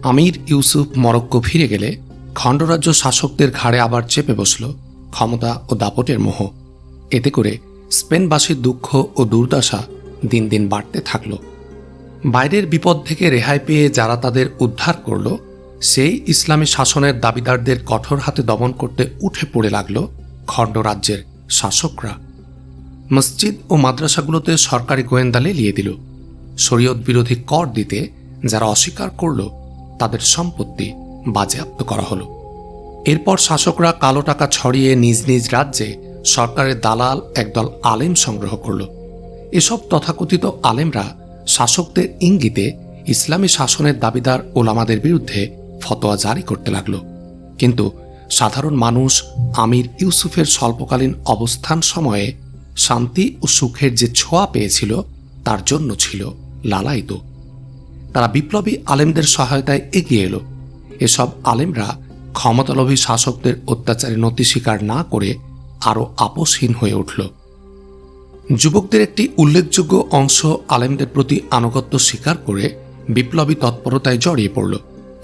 আমির Yusuf Morocco ফিরে গেলে খণ্ডরাজ্য শাসকদের ঘাড়ে আবার চেপে বসল ক্ষমতা ও দাপটের মোহ। এতে করে স্পেনবাসীর দুঃখ ও দুর্দশা দিন দিন বাড়তে থাকল। বাইরের বিপদ থেকে রেহাই পেয়ে যারা তাদের উদ্ধার করল, সেই ইসলামী শাসনের দাবিদারদের কঠোর হাতে দমন করতে উঠে পড়ে লাগল খণ্ডরাজ্যের শাসকরা। মসজিদ ও মাদ্রাসাগুলোতে সরকারি গোয়েন্দা লেলিয়ে দিল। শরীয়ত বিরোধী কর দিতে যারা অস্বীকার করল, তাদের সম্পত্তি বাজেয়াপ্ত করা হলো। এরপর শাসকরা কালো টাকা ছড়িয়ে নিজ নিজ রাজ্যে সরকারের দালাল একদল আলেম সংগ্রহ করল। এসব তথাকথিত আলেমরা শাসকদের ইঙ্গিতে ইসলামী শাসনের দাবিদার ওলামাদের বিরুদ্ধে ফতোয়া জারি করতে লাগল। কিন্তু সাধারণ মানুষ আমির ইউসুফের স্বল্পকালীন অবস্থান সময়ে শান্তি ও সুখের যে ছোঁয়া পেয়েছিল, তার জন্য ছিল লালায়িত। তারা বিপ্লবী আলেমদের সহায়তায় এগিয়ে এলো। এসব আলেমরা ক্ষমতালোভী শাসকদের অত্যাচারে নতি স্বীকার না করে আরও আপোষহীন হয়ে উঠল। যুবকদের একটি উল্লেখযোগ্য অংশ আলেমদের প্রতি আনুগত্য স্বীকার করে বিপ্লবী তৎপরতায় জড়িয়ে পড়ল।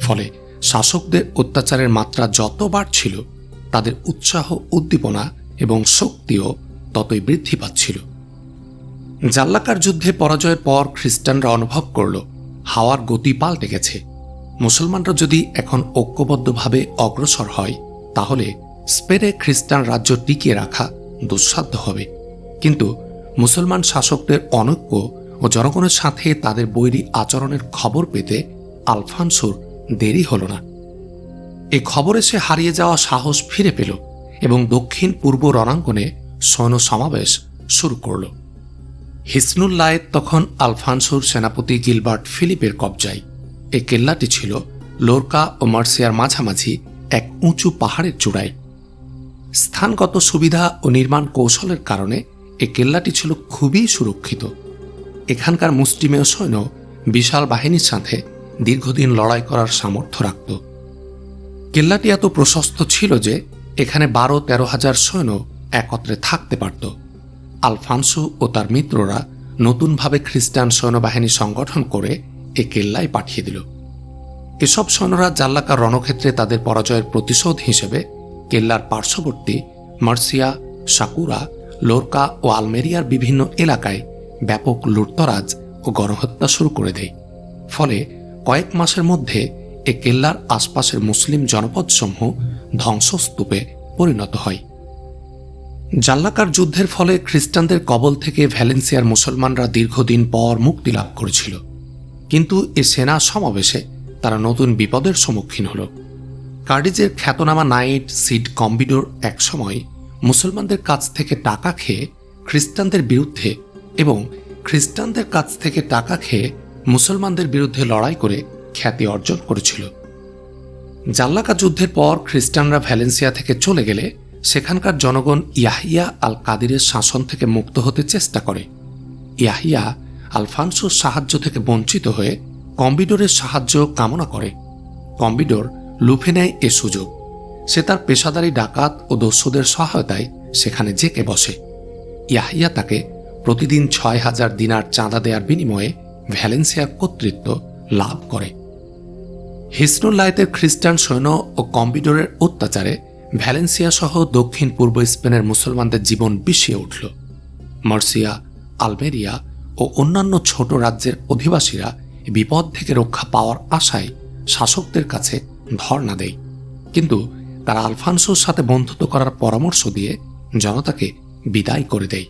ফলে শাসকদের অত্যাচারের মাত্রা যত বাড়ছিল, তাদের উৎসাহ, উদ্দীপনা এবং শক্তিও ততই বৃদ্ধি পাচ্ছিল। জাল্লাকার যুদ্ধে পরাজয়ের পর খ্রিস্টানরা অনুভব করল হাওয়ার গতি পাল্টে গেছে। মুসলমানরা যদি এখন ঐক্যবদ্ধভাবে অগ্রসর হয়, তাহলে স্পেনে খ্রিস্টান রাজ্য টিকিয়ে রাখা দুঃসাধ্য হবে। কিন্তু মুসলমান শাসকদের অনৈক্য ও জনগণের সাথে তাদের বৈরী আচরণের খবর পেতে আলফানসোর দেরি হল না। এ খবরে সে হারিয়ে যাওয়া সাহস ফিরে পেল এবং দক্ষিণ পূর্ব রণাঙ্গনে সৈন্য সমাবেশ শুরু করল। হিসনুল্লায়েত তখন আলফানসোর সেনাপতি গিলবার্ট ফিলিপের কবজায়। এই কেল্লাটি ছিল লোরকা ও মার্সিয়ার মাঝামাঝি এক উঁচু পাহাড়ের চূড়ায়। স্থানগত সুবিধা ও নির্মাণ কৌশলের কারণে এই কেল্লাটি ছিল খুবই সুরক্ষিত। এখানকার মুষ্টিমেয় সৈন্য বিশাল বাহিনীর সাথে দীর্ঘদিন লড়াই করার সামর্থ্য রাখত। কেল্লাটি এত প্রশস্ত ছিল যে এখানে 12-13 হাজার সৈন্য একত্রে থাকতে পারত। আলফানসো ও তার মিত্ররা নতুনভাবে খ্রিস্টান সৈন্যবাহিনী সংগঠন করে এ কেল্লায় পাঠিয়ে দিল। এসব সৈন্যরা জাল্লাকার রণক্ষেত্রে তাদের পরাজয়ের প্রতিশোধ হিসেবে কেল্লার পার্শ্ববর্তী মার্সিয়া, সাকুরা, লোরকা ও আলমেরিয়ার বিভিন্ন এলাকায় ব্যাপক লুটতরাজ ও গণহত্যা শুরু করে দেয়। ফলে কয়েক মাসের মধ্যে এ কেল্লার আশপাশের মুসলিম জনপদসমূহ ধ্বংসস্তূপে পরিণত হয়। জাল্লাকার যুদ্ধের ফলে খ্রিস্টানদের কবল থেকে ভ্যালেন্সিয়ার মুসলমানরা দীর্ঘদিন পর মুক্তি লাভ করেছিল। কিন্তু এ সেনা সমাবেশে তারা নতুন বিপদের সম্মুখীন হল। কার্ডিজের খ্যাতনামা নাইট সিড কম্বিডোর একসময় মুসলমানদের কাছ থেকে টাকা খেয়ে খ্রিস্টানদের বিরুদ্ধে এবং খ্রিস্টানদের কাছ থেকে টাকা খেয়ে মুসলমানদের বিরুদ্ধে লড়াই করে খ্যাতি অর্জন করেছিল। জাল্লাকা যুদ্ধের পর খ্রিস্টানরা ভ্যালেন্সিয়া থেকে চলে গেলে সেখানকার জনগণ ইয়াহিয়া আল কাদিরের শাসন থেকে মুক্ত হতে চেষ্টা করে। ইয়াহিয়া আলফানসোর সাহায্য থেকে বঞ্চিত হয়ে কম্বিডোরের সাহায্য কামনা করে। কম্বিডোর লুফে নেয় এ সুযোগ। সে তার পেশাদারী ডাকাত ও দস্যুদের সহায়তায় সেখানে জেকে বসে। ইয়াহিয়া তাকে প্রতিদিন 6,000 দিনার চাঁদা দেওয়ার বিনিময়ে ভ্যালেন্সিয়ার কর্তৃত্ব লাভ করে। হিসনুল্লায়েতের খ্রিস্টান সৈন্য ও কম্বিডোরের অত্যাচারে ভ্যালেন্সিয়া সহ দক্ষিণ পূর্ব স্পেনের মুসলমানদের জীবন বিষিয়ে উঠল। মার্সিয়া, আলমেরিয়া ও অন্যান্য ছোট রাজ্যের অধিবাসীরা বিপদ থেকে রক্ষা পাওয়ার আশায় শাসকদের কাছে ধর্ণা দেয়। কিন্তু তারা আলফানসোর সাথে বন্ধুত্ব করার পরামর্শ দিয়ে জনতাকে বিদায় করে দেয়।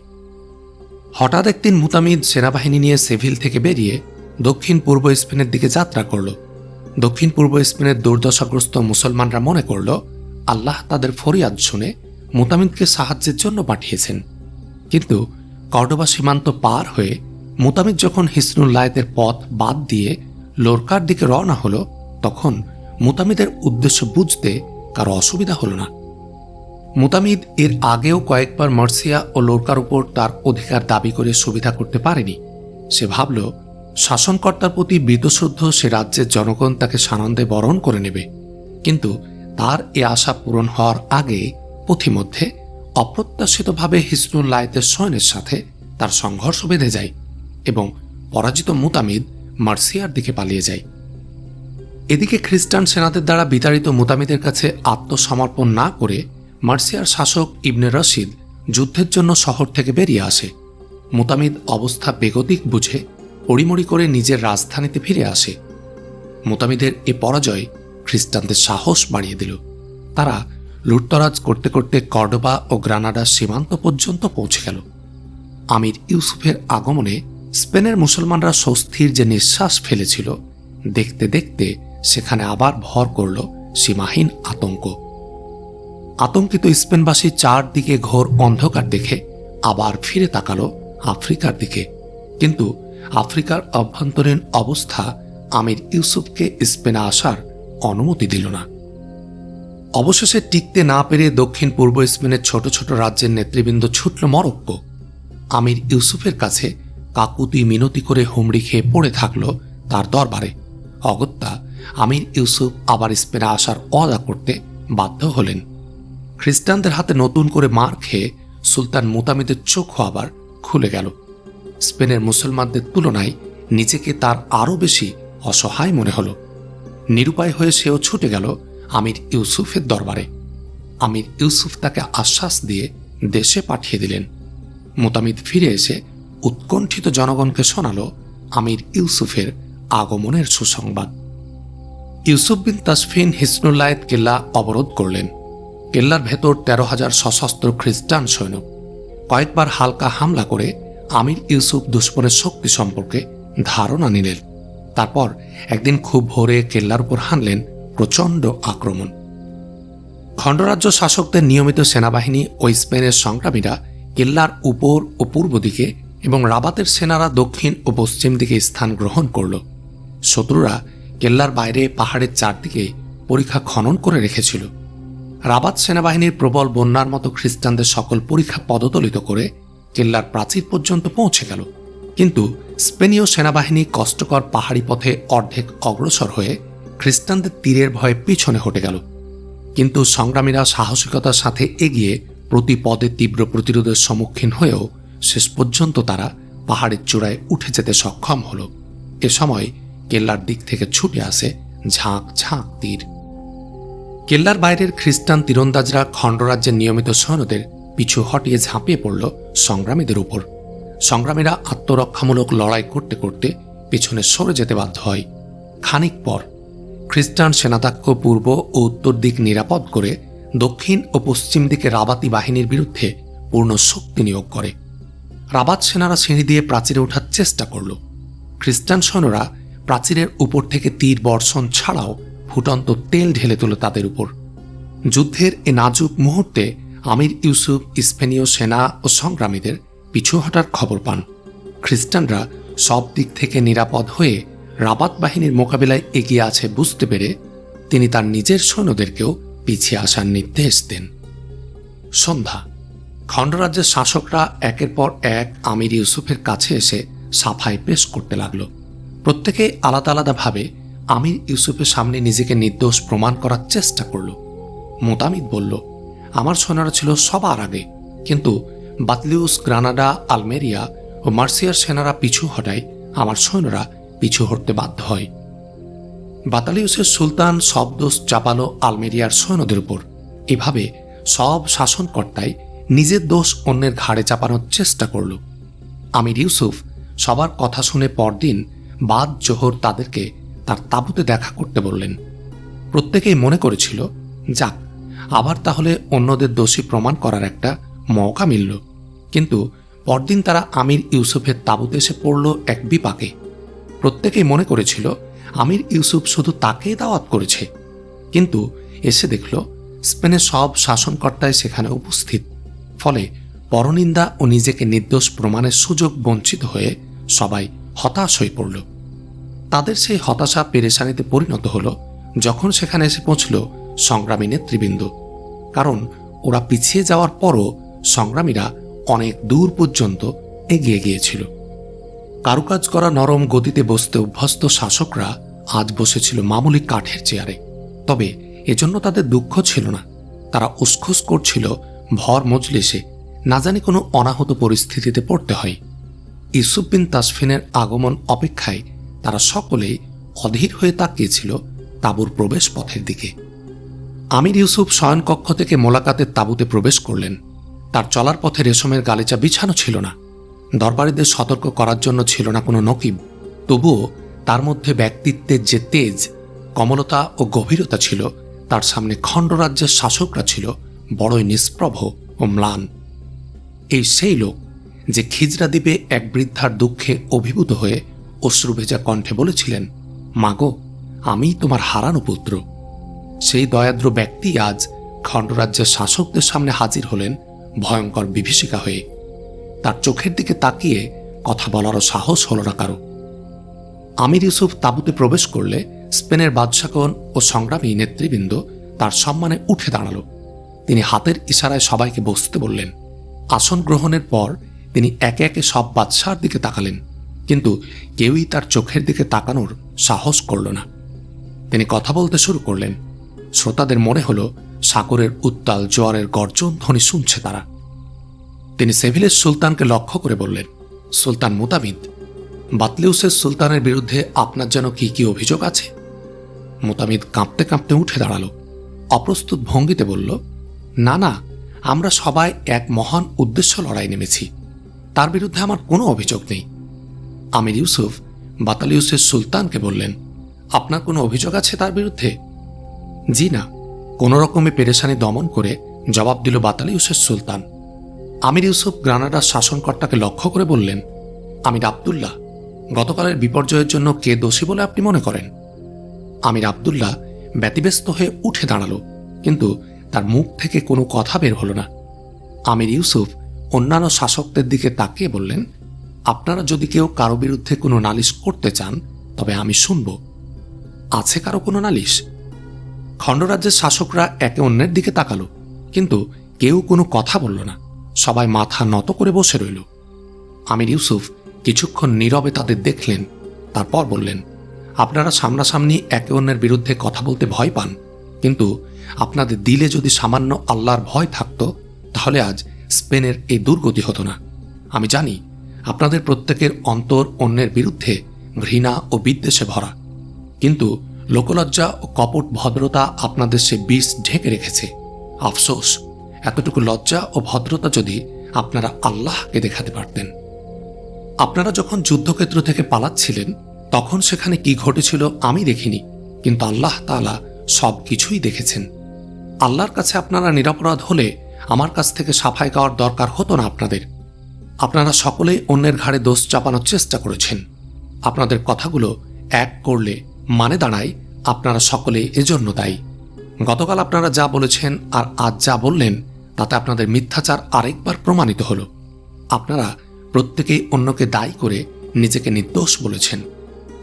হঠাৎ একদিন মুতামিদ সেনাবাহিনী নিয়ে সেভিল থেকে বেরিয়ে দক্ষিণ পূর্ব স্পেনের দিকে যাত্রা করল। দক্ষিণ পূর্ব স্পেনের দুর্দশাগ্রস্ত মুসলমানরা মনে করল আল্লাহ তাদের ফরিয়াদ শুনে মুতামিদকে সাহায্যের জন্য পাঠিয়েছেন। কিন্তু কর্ডোবা সীমান্ত পার হয়ে মুতামিদ যখন হিসনুল্লায়েতের পথ বাদ দিয়ে লোরকার দিকে রওনা হল, তখন মুতামিদের উদ্দেশ্য বুঝতে কারো অসুবিধা হল না। মুতামিদ এর আগেও কয়েকবার মার্সিয়া ও লোরকার উপর তার অধিকার দাবি করে সুবিধা করতে পারেনি। সে ভাবল শাসনকর্তার প্রতি বীতশ্রদ্ধ সে রাজ্যের জনগণ তাকে সানন্দে বরণ করে নেবে। কিন্তু তার এ আশা পূরণ হওয়ার আগে পথিমধ্যে অপ্রত্যাশিতভাবে হিসনুল্লায়েতের সৈন্যের সাথে তার সংঘর্ষ বেঁধে যায় এবং পরাজিত মুতামিদ মার্সিয়ার দিকে পালিয়ে যায়। এদিকে খ্রিস্টান সেনাদের দ্বারা বিতাড়িত মুতামিদের কাছে আত্মসমর্পণ না করে মার্সিয়ার শাসক ইবনে রশিদ যুদ্ধের জন্য শহর থেকে বেরিয়ে আসে। মুতামিদ অবস্থা বেগতিক বুঝে পড়িমড়ি করে নিজের রাজধানীতে ফিরে আসে। মুতামিদের এ পরাজয় খ্রিস্টানদের সাহস বাড়িয়ে দিল। তারা লুটতরাজ করতে করতে কর্ডোবা ও গ্রানাডার সীমান্ত পর্যন্ত পৌঁছে গেল। আমির ইউসুফের আগমনে স্পেনের মুসলমানরা স্বস্তির যে নিঃশ্বাস ফেলেছিল, দেখতে দেখতে সেখানে আবার ভর করল সীমাহীন আতঙ্ক। আতঙ্কিত স্পেনবাসী চারদিকে ঘোর অন্ধকার দেখে আবার ফিরে তাকালো আফ্রিকার দিকে। কিন্তু আফ্রিকার অভ্যন্তরীণ অবস্থা আমির ইউসুফকে স্পেনে আসার অনুমতি দিল না। অবশেষে টিকতে না পেরে দক্ষিণ পূর্ব স্পেনের ছোট ছোট রাজ্যের নেতৃবৃন্দ ছুটল মরক্কো। আমির ইউসুফের কাছে কাকুতি মিনতি করে হুমড়ি খেয়ে পড়ে থাকল তার দরবারে। অগত্যা আমির ইউসুফ আবার স্পেনে আসার ওয়াদা করতে বাধ্য হলেন। খ্রিস্টানদের হাতে নতুন করে মার খেয়ে সুলতান মুতামিদের চোখও আবার খুলে গেল। স্পেনের মুসলমানদের তুলনায় নিজেকে তার আরও বেশি অসহায় মনে হল। নিরুপায় হয়ে সেও ছুটে গেল আমির ইউসুফের দরবারে। আমির ইউসুফ তাকে আশ্বাস দিয়ে দেশে পাঠিয়ে দিলেন। মুতামিদ ফিরে এসে উৎকণ্ঠিত জনগণকে শোনাল আমির ইউসুফের আগমনের সুসংবাদ। ইউসুফ বিন তাসফিন হিসনুল্লায়েত কেল্লা অবরোধ করলেন। কেল্লার ভেতর 13,000 সশস্ত্র খ্রিস্টান সৈন্য। কয়েকবার হালকা হামলা করে আমির ইউসুফ দুশ্মনের শক্তি সম্পর্কে ধারণা নিলেন। তারপর একদিন খুব ভোরে কেল্লার উপর হানলেন প্রচণ্ড আক্রমণ। খণ্ডরাজ্য শাসকদের নিয়মিত সেনাবাহিনী ও স্পেনের সংগ্রামীরা কেল্লার উপর ও পূর্ব দিকে এবং রাবাতের সেনারা দক্ষিণ ও পশ্চিম দিকে স্থান গ্রহণ করল। শত্রুরা কেল্লার বাইরে পাহাড়ের চারদিকে পরীক্ষা খনন করে রেখেছিল। রাবাত সেনাবাহিনীর প্রবল বন্যার মতো খ্রিস্টানদের সকল পরীক্ষা পদদলিত করে কেল্লার প্রাচীর পর্যন্ত পৌঁছে গেল। কিন্তু স্পেনীয় সেনাবাহিনী কষ্টকর পাহাড়ি পথে অর্ধেক অগ্রসর হয়ে খ্রিস্টানদের তীরের ভয়ে পিছনে হটে গেল। কিন্তু সংগ্রামীরা সাহসিকতার সাথে এগিয়ে প্রতি পদে তীব্র প্রতিরোধের সম্মুখীন হয়েও শেষ পর্যন্ত তারা পাহাড়ের চূড়ায় উঠে যেতে সক্ষম হল। এ সময় কেল্লার দিক থেকে ছুটে আসে ঝাঁক ঝাঁক তীর। কেল্লার বাইরের খ্রিস্টান তীরন্দাজরা খণ্ডরাজ্যের নিয়মিত সৈন্যদের পিছু হটিয়ে ঝাঁপিয়ে পড়ল সংগ্রামীদের উপর। সংগ্রামীরা আত্মরক্ষামূলক লড়াই করতে করতে পিছনে সরে যেতে বাধ্য হয়। খানিক পর খ্রিস্টান সেনাধ্যক্ষ পূর্ব ও উত্তর দিক নিরাপদ করে দক্ষিণ ও পশ্চিম দিকে রাবাতি বাহিনীর বিরুদ্ধে পূর্ণ শক্তি নিয়োগ করে। রাবাত সেনারা সিঁড়ি দিয়ে প্রাচীরে ওঠার চেষ্টা করল। খ্রিস্টান সৈন্যরা প্রাচীরের উপর থেকে তীর বর্ষণ ছাড়াও ফুটন্ত তেল ঢেলে তোলে তাদের উপর। যুদ্ধের এ নাজুক মুহূর্তে আমির ইউসুফ স্পেনীয় সেনা ও সংগ্রামীদের পিছু হটার খবর পান। খ্রিস্টানরা সব দিক থেকে নিরাপদ হয়ে রাবাত বাহিনীর মোকাবিলায় এগিয়ে আছে বুঝতে পেরে তিনি তার নিজের সৈন্যদেরকেও পিছিয়ে আসার নির্দেশ দেন। সন্ধ্যা। খণ্ডরাজ্যের শাসকরা একের পর এক আমির ইউসুফের কাছে এসে সাফাই পেশ করতে লাগল। প্রত্যেকে আলাদা আলাদাভাবে আমির ইউসুফের সামনে নিজেকে নির্দোষ প্রমাণ করার চেষ্টা করল। মুতামিদ বলল, আমার সৈন্যরা ছিল সবার আগে, কিন্তু বাতলিউস, গ্রানাডা, আলমেরিয়া ও মার্সিয়ার সেনারা পিছু হটায় আমার সৈন্যরা পিছু হটতে বাধ্য হয়। বাতালিউসের সুলতান সব দোষ চাপালো আলমেরিয়ার সৈন্যদের উপর। এভাবে সব শাসনকর্তাই নিজের দোষ অন্যের ঘাড়ে চাপানোর চেষ্টা করল। আমির ইউসুফ সবার কথা শুনে পরদিন বাদ জোহর তাদেরকে তার তাঁবুতে দেখা করতে বললেন। প্রত্যেকেই মনে করেছিল, যাক, আবার তাহলে অন্যদের দোষী প্রমাণ করার একটা মৌকা মিলল। কিন্তু পরদিন তারা আমির ইউসুফের তাঁবুতে এসে পড়ল এক বিপাকে। প্রত্যেকেই মনে করেছিল আমির ইউসুফ শুধু তাকেই দাওয়াত করেছে, কিন্তু এসে দেখল স্পেনের সব শাসনকর্তাই সেখানে উপস্থিত। ফলে পরনিন্দা ও নিজেকে নির্দোষ প্রমাণের সুযোগ বঞ্চিত হয়ে সবাই হতাশ হয়ে পড়ল। তাদের সেই হতাশা পেরেশানিতে পরিণত হল যখন সেখানে এসে পৌঁছল সংগ্রামী নেতৃবৃন্দ। কারণ ওরা পিছিয়ে যাওয়ার পরও সংগ্রামীরা অনেক দূর পর্যন্ত এগিয়ে গিয়েছিল। কারুকাজ করা নরম গদিতে বসতে অভ্যস্ত শাসকরা আজ বসেছিল মামুলি কাঠের চেয়ারে। তবে এজন্য তাদের দুঃখ ছিল না। তারা উসখুস করছিল ভর মজলিসে না জানি কোনো অনাহত পরিস্থিতিতে পড়তে হয়। ইউসুফ বিন তাসফিনের আগমন অপেক্ষায় তারা সকলেই অধীর হয়ে তাকিয়েছিল তাঁবুর প্রবেশ পথের দিকে। আমির ইউসুফ শয়নকক্ষ থেকে মোলাকাতের তাঁবুতে প্রবেশ করলেন। তার চলার পথে রেশমের গালিচা বিছানো ছিল না, দরবারীদের সতর্ক করার জন্য ছিল না কোনো নকিব। তবুও তার মধ্যে ব্যক্তিত্বের যে তেজ, কমলতা ও গভীরতা ছিল, তার সামনে খণ্ডরাজ্যের শাসকরা ছিল বড়ই নিষ্প্রভ ও ম্লান। এই সেই লোক যে খিজরা দ্বীপে এক বৃদ্ধার দুঃখে অভিভূত হয়ে অশ্রুভেজা কণ্ঠে বলেছিলেন, মাগো, আমি তোমার হারানো পুত্র। সেই দয়াদ্র ব্যক্তি আজ খণ্ডরাজ্যের শাসকদের সামনে হাজির হলেন ভয়ঙ্কর বিভীষিকা হয়ে। তার চোখের দিকে তাকিয়ে কথা বলারও সাহস হল না কারো। আমির ইউসুফ তাঁবুতে প্রবেশ করলে স্পেনের বাদশাগণ ও সংগ্রামী নেতৃবৃন্দ তার সম্মানে উঠে দাঁড়াল। তিনি হাতের ইশারায় সবাইকে বসতে বললেন। আসন গ্রহণের পর তিনি একে একে সব বাদশার দিকে তাকালেন, কিন্তু কেউই তার চোখের দিকে তাকানোর সাহস করল না। তিনি কথা বলতে শুরু করলেন। শ্রোতাদের মনে হল সাগরের উত্তাল জোয়ারের গর্জন ধ্বনি শুনছে তারা। তিনি সেভিলের সুলতানকে লক্ষ্য করে বললেন, সুলতান মুতামিদ, বাতলিউসের সুলতানের বিরুদ্ধে আপনার যেন কি কি অভিযোগ আছে? মুতামিদ কাঁপতে কাঁপতে উঠে দাঁড়াল। অপ্রস্তুত ভঙ্গিতে বলল, না না, আমরা সবাই এক মহান উদ্দেশ্য লড়াই নেমেছি, তার বিরুদ্ধে আমার কোনো অভিযোগ নেই। আমির ইউসুফ বাতালিউসের সুলতানকে বললেন, আপনার কোনো অভিযোগ আছে তার বিরুদ্ধে? জি না, কোনো রকমে পেরেশানি দমন করে জবাব দিল বাতালিউসের সুলতান। আমির ইউসুফ গ্রানাডার শাসনকর্তাকে লক্ষ্য করে বললেন, আমির আবদুল্লাহ, গতকালের বিপর্যয়ের জন্য কে দোষী বলে আপনি মনে করেন? আমির আবদুল্লাহ ব্যতিব্যস্ত হয়ে উঠে দাঁড়াল, কিন্তু তার মুখ থেকে কোনো কথা বের হল না। আমির ইউসুফ অন্যান্য শাসকদের দিকে তাকিয়ে বললেন, আপনারা যদি কেউ কারো বিরুদ্ধে কোনো নালিশ করতে চান তবে আমি শুনব। আছে কারো কোনো নালিশ? খণ্ডরাজ্যের শাসকরা একে অন্যের দিকে তাকালো, কিন্তু কেউ কোনো কথা বলল না। সবাই মাথা নত করে বসে রইল। আমির ইউসুফ কিছুক্ষণ নীরবে তাদের দেখলেন, তারপর বললেন, আপনারা সামনাসামনি একে অন্যের বিরুদ্ধে কথা বলতে ভয় পান, কিন্তু আপনাদের দিলে যদি সামান্য আল্লাহর ভয় থাকত তাহলে আজ স্পেনের এই দুর্গতি হতো না। আমি জানি আপনাদের প্রত্যেকের অন্তর অন্যের বিরুদ্ধে ঘৃণা ও বিদ্বেষে ভরা, কিন্তু লোকলজ্জা ও কপট ভদ্রতা আপনাদের সে বিষ ঢেকে রেখেছে। আফসোস, এতটুকু লজ্জা ও ভদ্রতা যদি আপনারা আল্লাহকে দেখাতে পারতেন। আপনারা যখন যুদ্ধক্ষেত্র থেকে পালাচ্ছিলেন তখন সেখানে কি ঘটেছিল আমি দেখিনি, কিন্তু আল্লাহ তাআলা সব কিছুই দেখেছেন। আল্লাহর কাছে আপনারা নিরপরাধ হলে আমার কাছ থেকে সাফাই গাওয়ার দরকার হতো না আপনাদের। আপনারা সকলেই অন্যের ঘাড়ে দোষ চাপানোর চেষ্টা করেছেন। আপনাদের কথাগুলো এক করলে মানে দাঁড়ায় আপনারা সকলে এজন্য দায়ী। গতকাল আপনারা যা বলেছেন আর আজ যা বললেন তাতে আপনাদের মিথ্যাচার আরেকবার প্রমাণিত হল। আপনারা প্রত্যেকেই অন্যকে দায়ী করে নিজেকে নির্দোষ বলেছেন,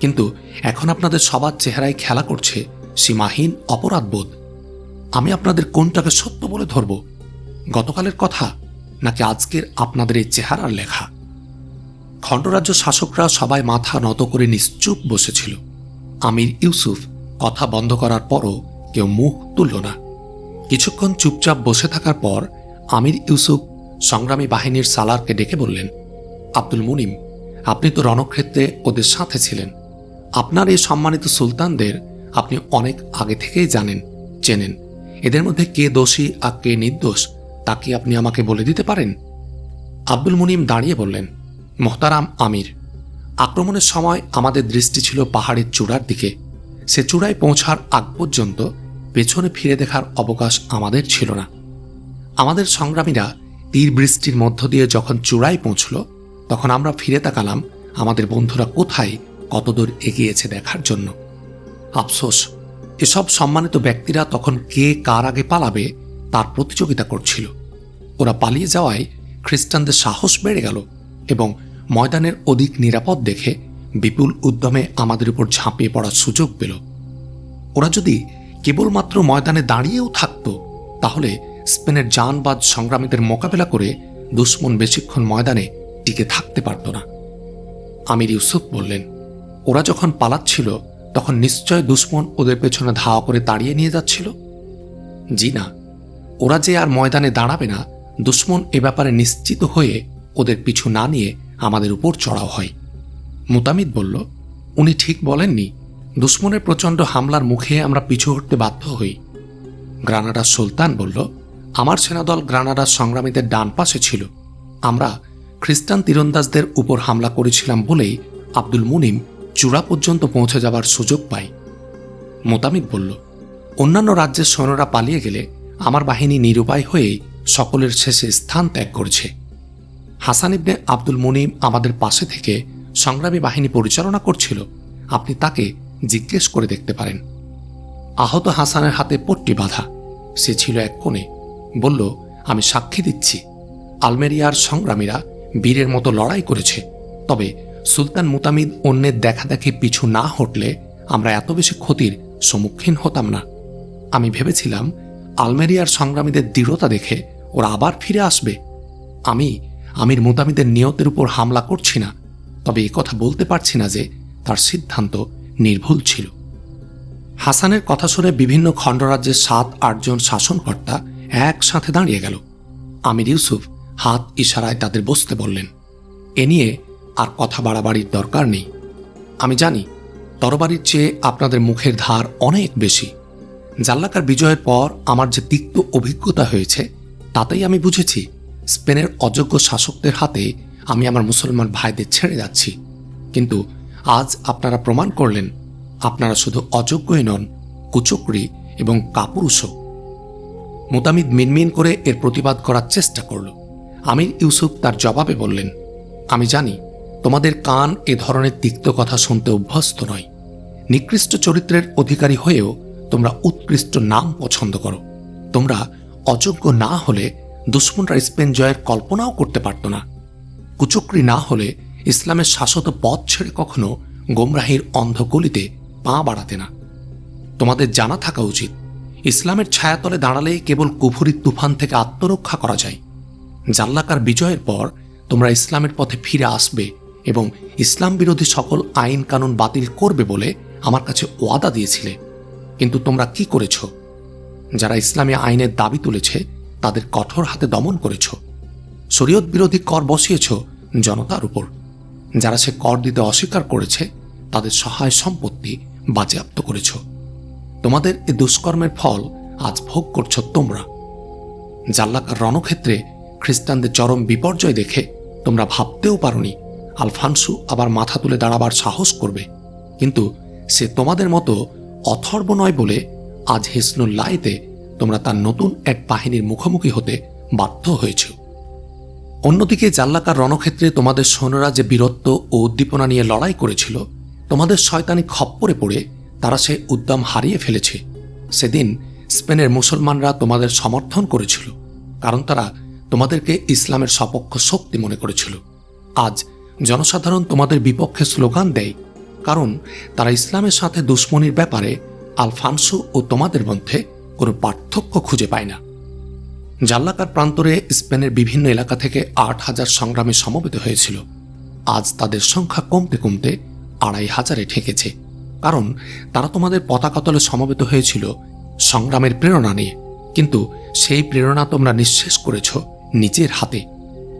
কিন্তু এখন আপনাদের সবার চেহারায় খেলা করছে সীমাহীন অপরাধবোধ। আমি আপনাদের কোনটাকে সত্য বলে ধরব, গতকালের কথা নাকি আজকের আপনাদের এই চেহারার লেখা? খণ্ডরাজ্য শাসকরা সবাই মাথা নত করে নিশ্চুপ বসেছিল। আমির ইউসুফ কথা বন্ধ করার পরও কেউ মুখ তুলল না। কিছুক্ষণ চুপচাপ বসে থাকার পর আমির ইউসুফ সংগ্রামী বাহিনীর সালারকে ডেকে বললেন, আব্দুল মুনিম, আপনি তো রণক্ষেত্রে ওদের সাথে ছিলেন। আপনার এই সম্মানিত সুলতানদের আপনি অনেক আগে থেকেই জানেন, চেনেন। এদের মধ্যে কে দোষী আর কে নির্দোষ তা কি আপনি আমাকে বলে দিতে পারেন? আব্দুল মুনিম দাঁড়িয়ে বললেন, মোহতারাম আমির, আক্রমণের সময় আমাদের দৃষ্টি ছিল পাহাড়ের চূড়ার দিকে। সে চূড়ায় পৌঁছার আগ পর্যন্ত পেছনে ফিরে দেখার অবকাশ আমাদের ছিল না। আমাদের সংগ্রামীরা তীর বৃষ্টির মধ্য দিয়ে যখন চূড়ায় পৌঁছল তখন আমরা ফিরে তাকালাম আমাদের বন্ধুরা কোথায় কতদূর এগিয়েছে দেখার জন্য। আফসোস, এসব সম্মানিত ব্যক্তিরা তখন কে কার আগে পালাবে তার প্রতিযোগিতা করছিল। ওরা পালিয়ে যাওয়ায় খ্রিস্টানদের সাহস বেড়ে গেল এবং ময়দানের অধিক নিরাপদ দেখে বিপুল উদ্যমে আমাদের উপর ঝাঁপিয়ে পড়ার সুযোগ পেল। ওরা যদি কেবলমাত্র ময়দানে দাঁড়িয়েও থাকত তাহলে স্পেনের জানবাজ সংগ্রামীদের মোকাবেলা করে দুশ্মন বেশিক্ষণ ময়দানে টিকে থাকতে পারত না। আমির ইউসুফ বললেন, ওরা যখন পালাচ্ছিল তখন নিশ্চয় দুশ্মন ওদের পেছনে ধাওয়া করে তাড়িয়ে নিয়ে যাচ্ছিল। জি না, ওরা যে আর ময়দানে দাঁড়াবে না দুশ্মন এ ব্যাপারে নিশ্চিত হয়ে ওদের পিছু না নিয়ে আমাদের উপর চড়াও হয়। মুতামিদ বলল, উনি ঠিক বলেননি। দুশ্মনের প্রচণ্ড হামলার মুখে আমরা পিছু হটতে বাধ্য হই। গ্রানাডার সুলতান বলল, আমার সেনাদল গ্রানাডার সংগ্রামীদের ডান পাশে ছিল। আমরা খ্রিস্টান তীরন্দাজদের উপর হামলা করেছিলাম বলেই আব্দুল মুনিম চূড়া পর্যন্ত পৌঁছে যাবার সুযোগ পাই। মোতামিদ বলল, অন্যান্য রাজ্যের সৈন্যরা পালিয়ে গেলে আমার বাহিনী নিরুপায় হয়েই সকলের শেষে স্থান ত্যাগ করেছে। হাসান ইবনে আব্দুল মুনিম আমাদের পাশে থেকে সংগ্রামী বাহিনী পরিচালনা করছিল। আপনি তাকে জিজ্ঞেস করে দেখতে পারেন। আহত হাসানের হাতে পট্টি বাঁধা, সে ছিল এক কোণে। বলল, আমি সাক্ষী দিচ্ছি, আলমেরিয়ার সংগ্রামীরা বীরের মতো লড়াই করেছে। তবে সুলতান মুতামিদ অন্যের দেখাদেখি পিছু না হটলে আমরা এত বেশি ক্ষতির সম্মুখীন হতাম না। আমি ভেবেছিলাম আলমেরিয়ার সংগ্রামীদের দৃঢ়তা দেখে ওরা আবার ফিরে আসবে। আমি আমির মুতামিদের নিয়তের উপর হামলা করছি না, তবে এ কথা বলতে পারছি না যে তার সিদ্ধান্ত নির্ভুল ছিল। হাসানের কথা শুনে বিভিন্ন খণ্ডরাজ্যের 7-8 জন শাসনকর্তা একসাথে দাঁড়িয়ে গেল। আমির ইউসুফ হাত ইশারায় তাদের বসতে বললেন। এ নিয়ে আর কথা বাড়াবাড়ির দরকার নেই। আমি জানি তরবারির চেয়ে আপনাদের মুখের ধার অনেক বেশি। জাল্লাকার বিজয়ের পর আমার যে তিক্ত অভিজ্ঞতা হয়েছে তাতেই আমি বুঝেছি স্পেনের অযোগ্য শাসকদের হাতে আমি আমার মুসলমান ভাইদের ছেড়ে যাচ্ছি। কিন্তু আজ আপনারা প্রমাণ করলেন আপনারা শুধু অযোগ্যই নন, কুচক্রী এবং কাপুরুষও। মুতামিদ মিনমিন করে এর প্রতিবাদ করার চেষ্টা করল। আমির ইউসুফ তার জবাবে বললেন, আমি জানি তোমাদের কান এ ধরনের তিক্ত কথা শুনতে অভ্যস্ত নয়। নিকৃষ্ট চরিত্রের অধিকারী হয়েও তোমরা উৎকৃষ্ট নাম পছন্দ করো। তোমরা অযোগ্য না হলে দুশ্মনরা স্পেন জয়ের কল্পনাও করতে পারত না। কুচক্রী না হলে ইসলামের শাশ্বত পথ ছেড়ে কখনো গোমরাহির অন্ধগলিতে পা বাড়াতে না। তোমাদের জানা থাকা উচিত, ইসলামের ছায়াতলে দাঁড়ালেই কেবল কুফুরির তুফান থেকে আত্মরক্ষা করা যায়। জাল্লাকার বিজয়ের পর তোমরা ইসলামের পথে ফিরে আসবে এবং ইসলাম বিরোধী সকল আইন কানুন বাতিল করবে বলে আমার কাছে ওয়াদা দিয়েছিলে। কিন্তু তোমরা কি করেছ? যারা ইসলামী আইনের দাবি তুলেছে তাদের কঠোর হাতে দমন করেছ। শরীয়ত বিরোধী কর বসিয়েছ জনতার উপর। যারা সে কর দিতে অস্বীকার করেছে তাদের সহায় সম্পত্তি বাজেয়াপ্ত করেছ। তোমাদের এ দুষ্কর্মের ফল আজ ভোগ করছ তোমরা। জাল্লাকার রণক্ষেত্রে খ্রিস্টানদের চরম বিপর্যয় দেখে তোমরা ভাবতেও পারোনি আলফানসু আবার মাথা তুলে দাঁড়াবার সাহস করবে। কিন্তু সে তোমাদের মতো অথর্ব নয় বলে আজ হিসনুল্লাহতে তোমরা তার নতুন এক বাহিনীর মুখোমুখি হতে বাধ্য হয়েছ। অন্যদিকে জাল্লাকার রণক্ষেত্রে তোমাদের সৈন্যরা যে বীরত্ব ও উদ্দীপনা নিয়ে লড়াই করেছিল, তোমাদের শয়তানি খপ্পরে পড়ে তারা সে উদ্যম হারিয়ে ফেলেছে। সেদিন স্পেনের মুসলমানরা তোমাদের সমর্থন করেছিল, কারণ তারা তোমাদেরকে ইসলামের সপক্ষ শক্তি মনে করেছিল। আজ জনসাধারণ তোমাদের বিপক্ষে স্লোগান দেয়, কারণ তারা ইসলামের সাথে দুশ্মনির ব্যাপারে আলফানসু ও তোমাদের মধ্যে কোনো পার্থক্য খুঁজে পায় না। জাল্লাকার প্রান্তরে স্পেনের বিভিন্ন এলাকা থেকে 8,000 সংগ্রামী সমবেত হয়েছিল। আজ তাদের সংখ্যা কমতে কমতে 2,500-এ ঠেকেছে, কারণ তারা তোমাদের পতাকাতলে সমবেত হয়েছিল সংগ্রামের প্রেরণা নিয়ে। কিন্তু সেই প্রেরণা তোমরা নিঃশেষ করেছ নিজের হাতে।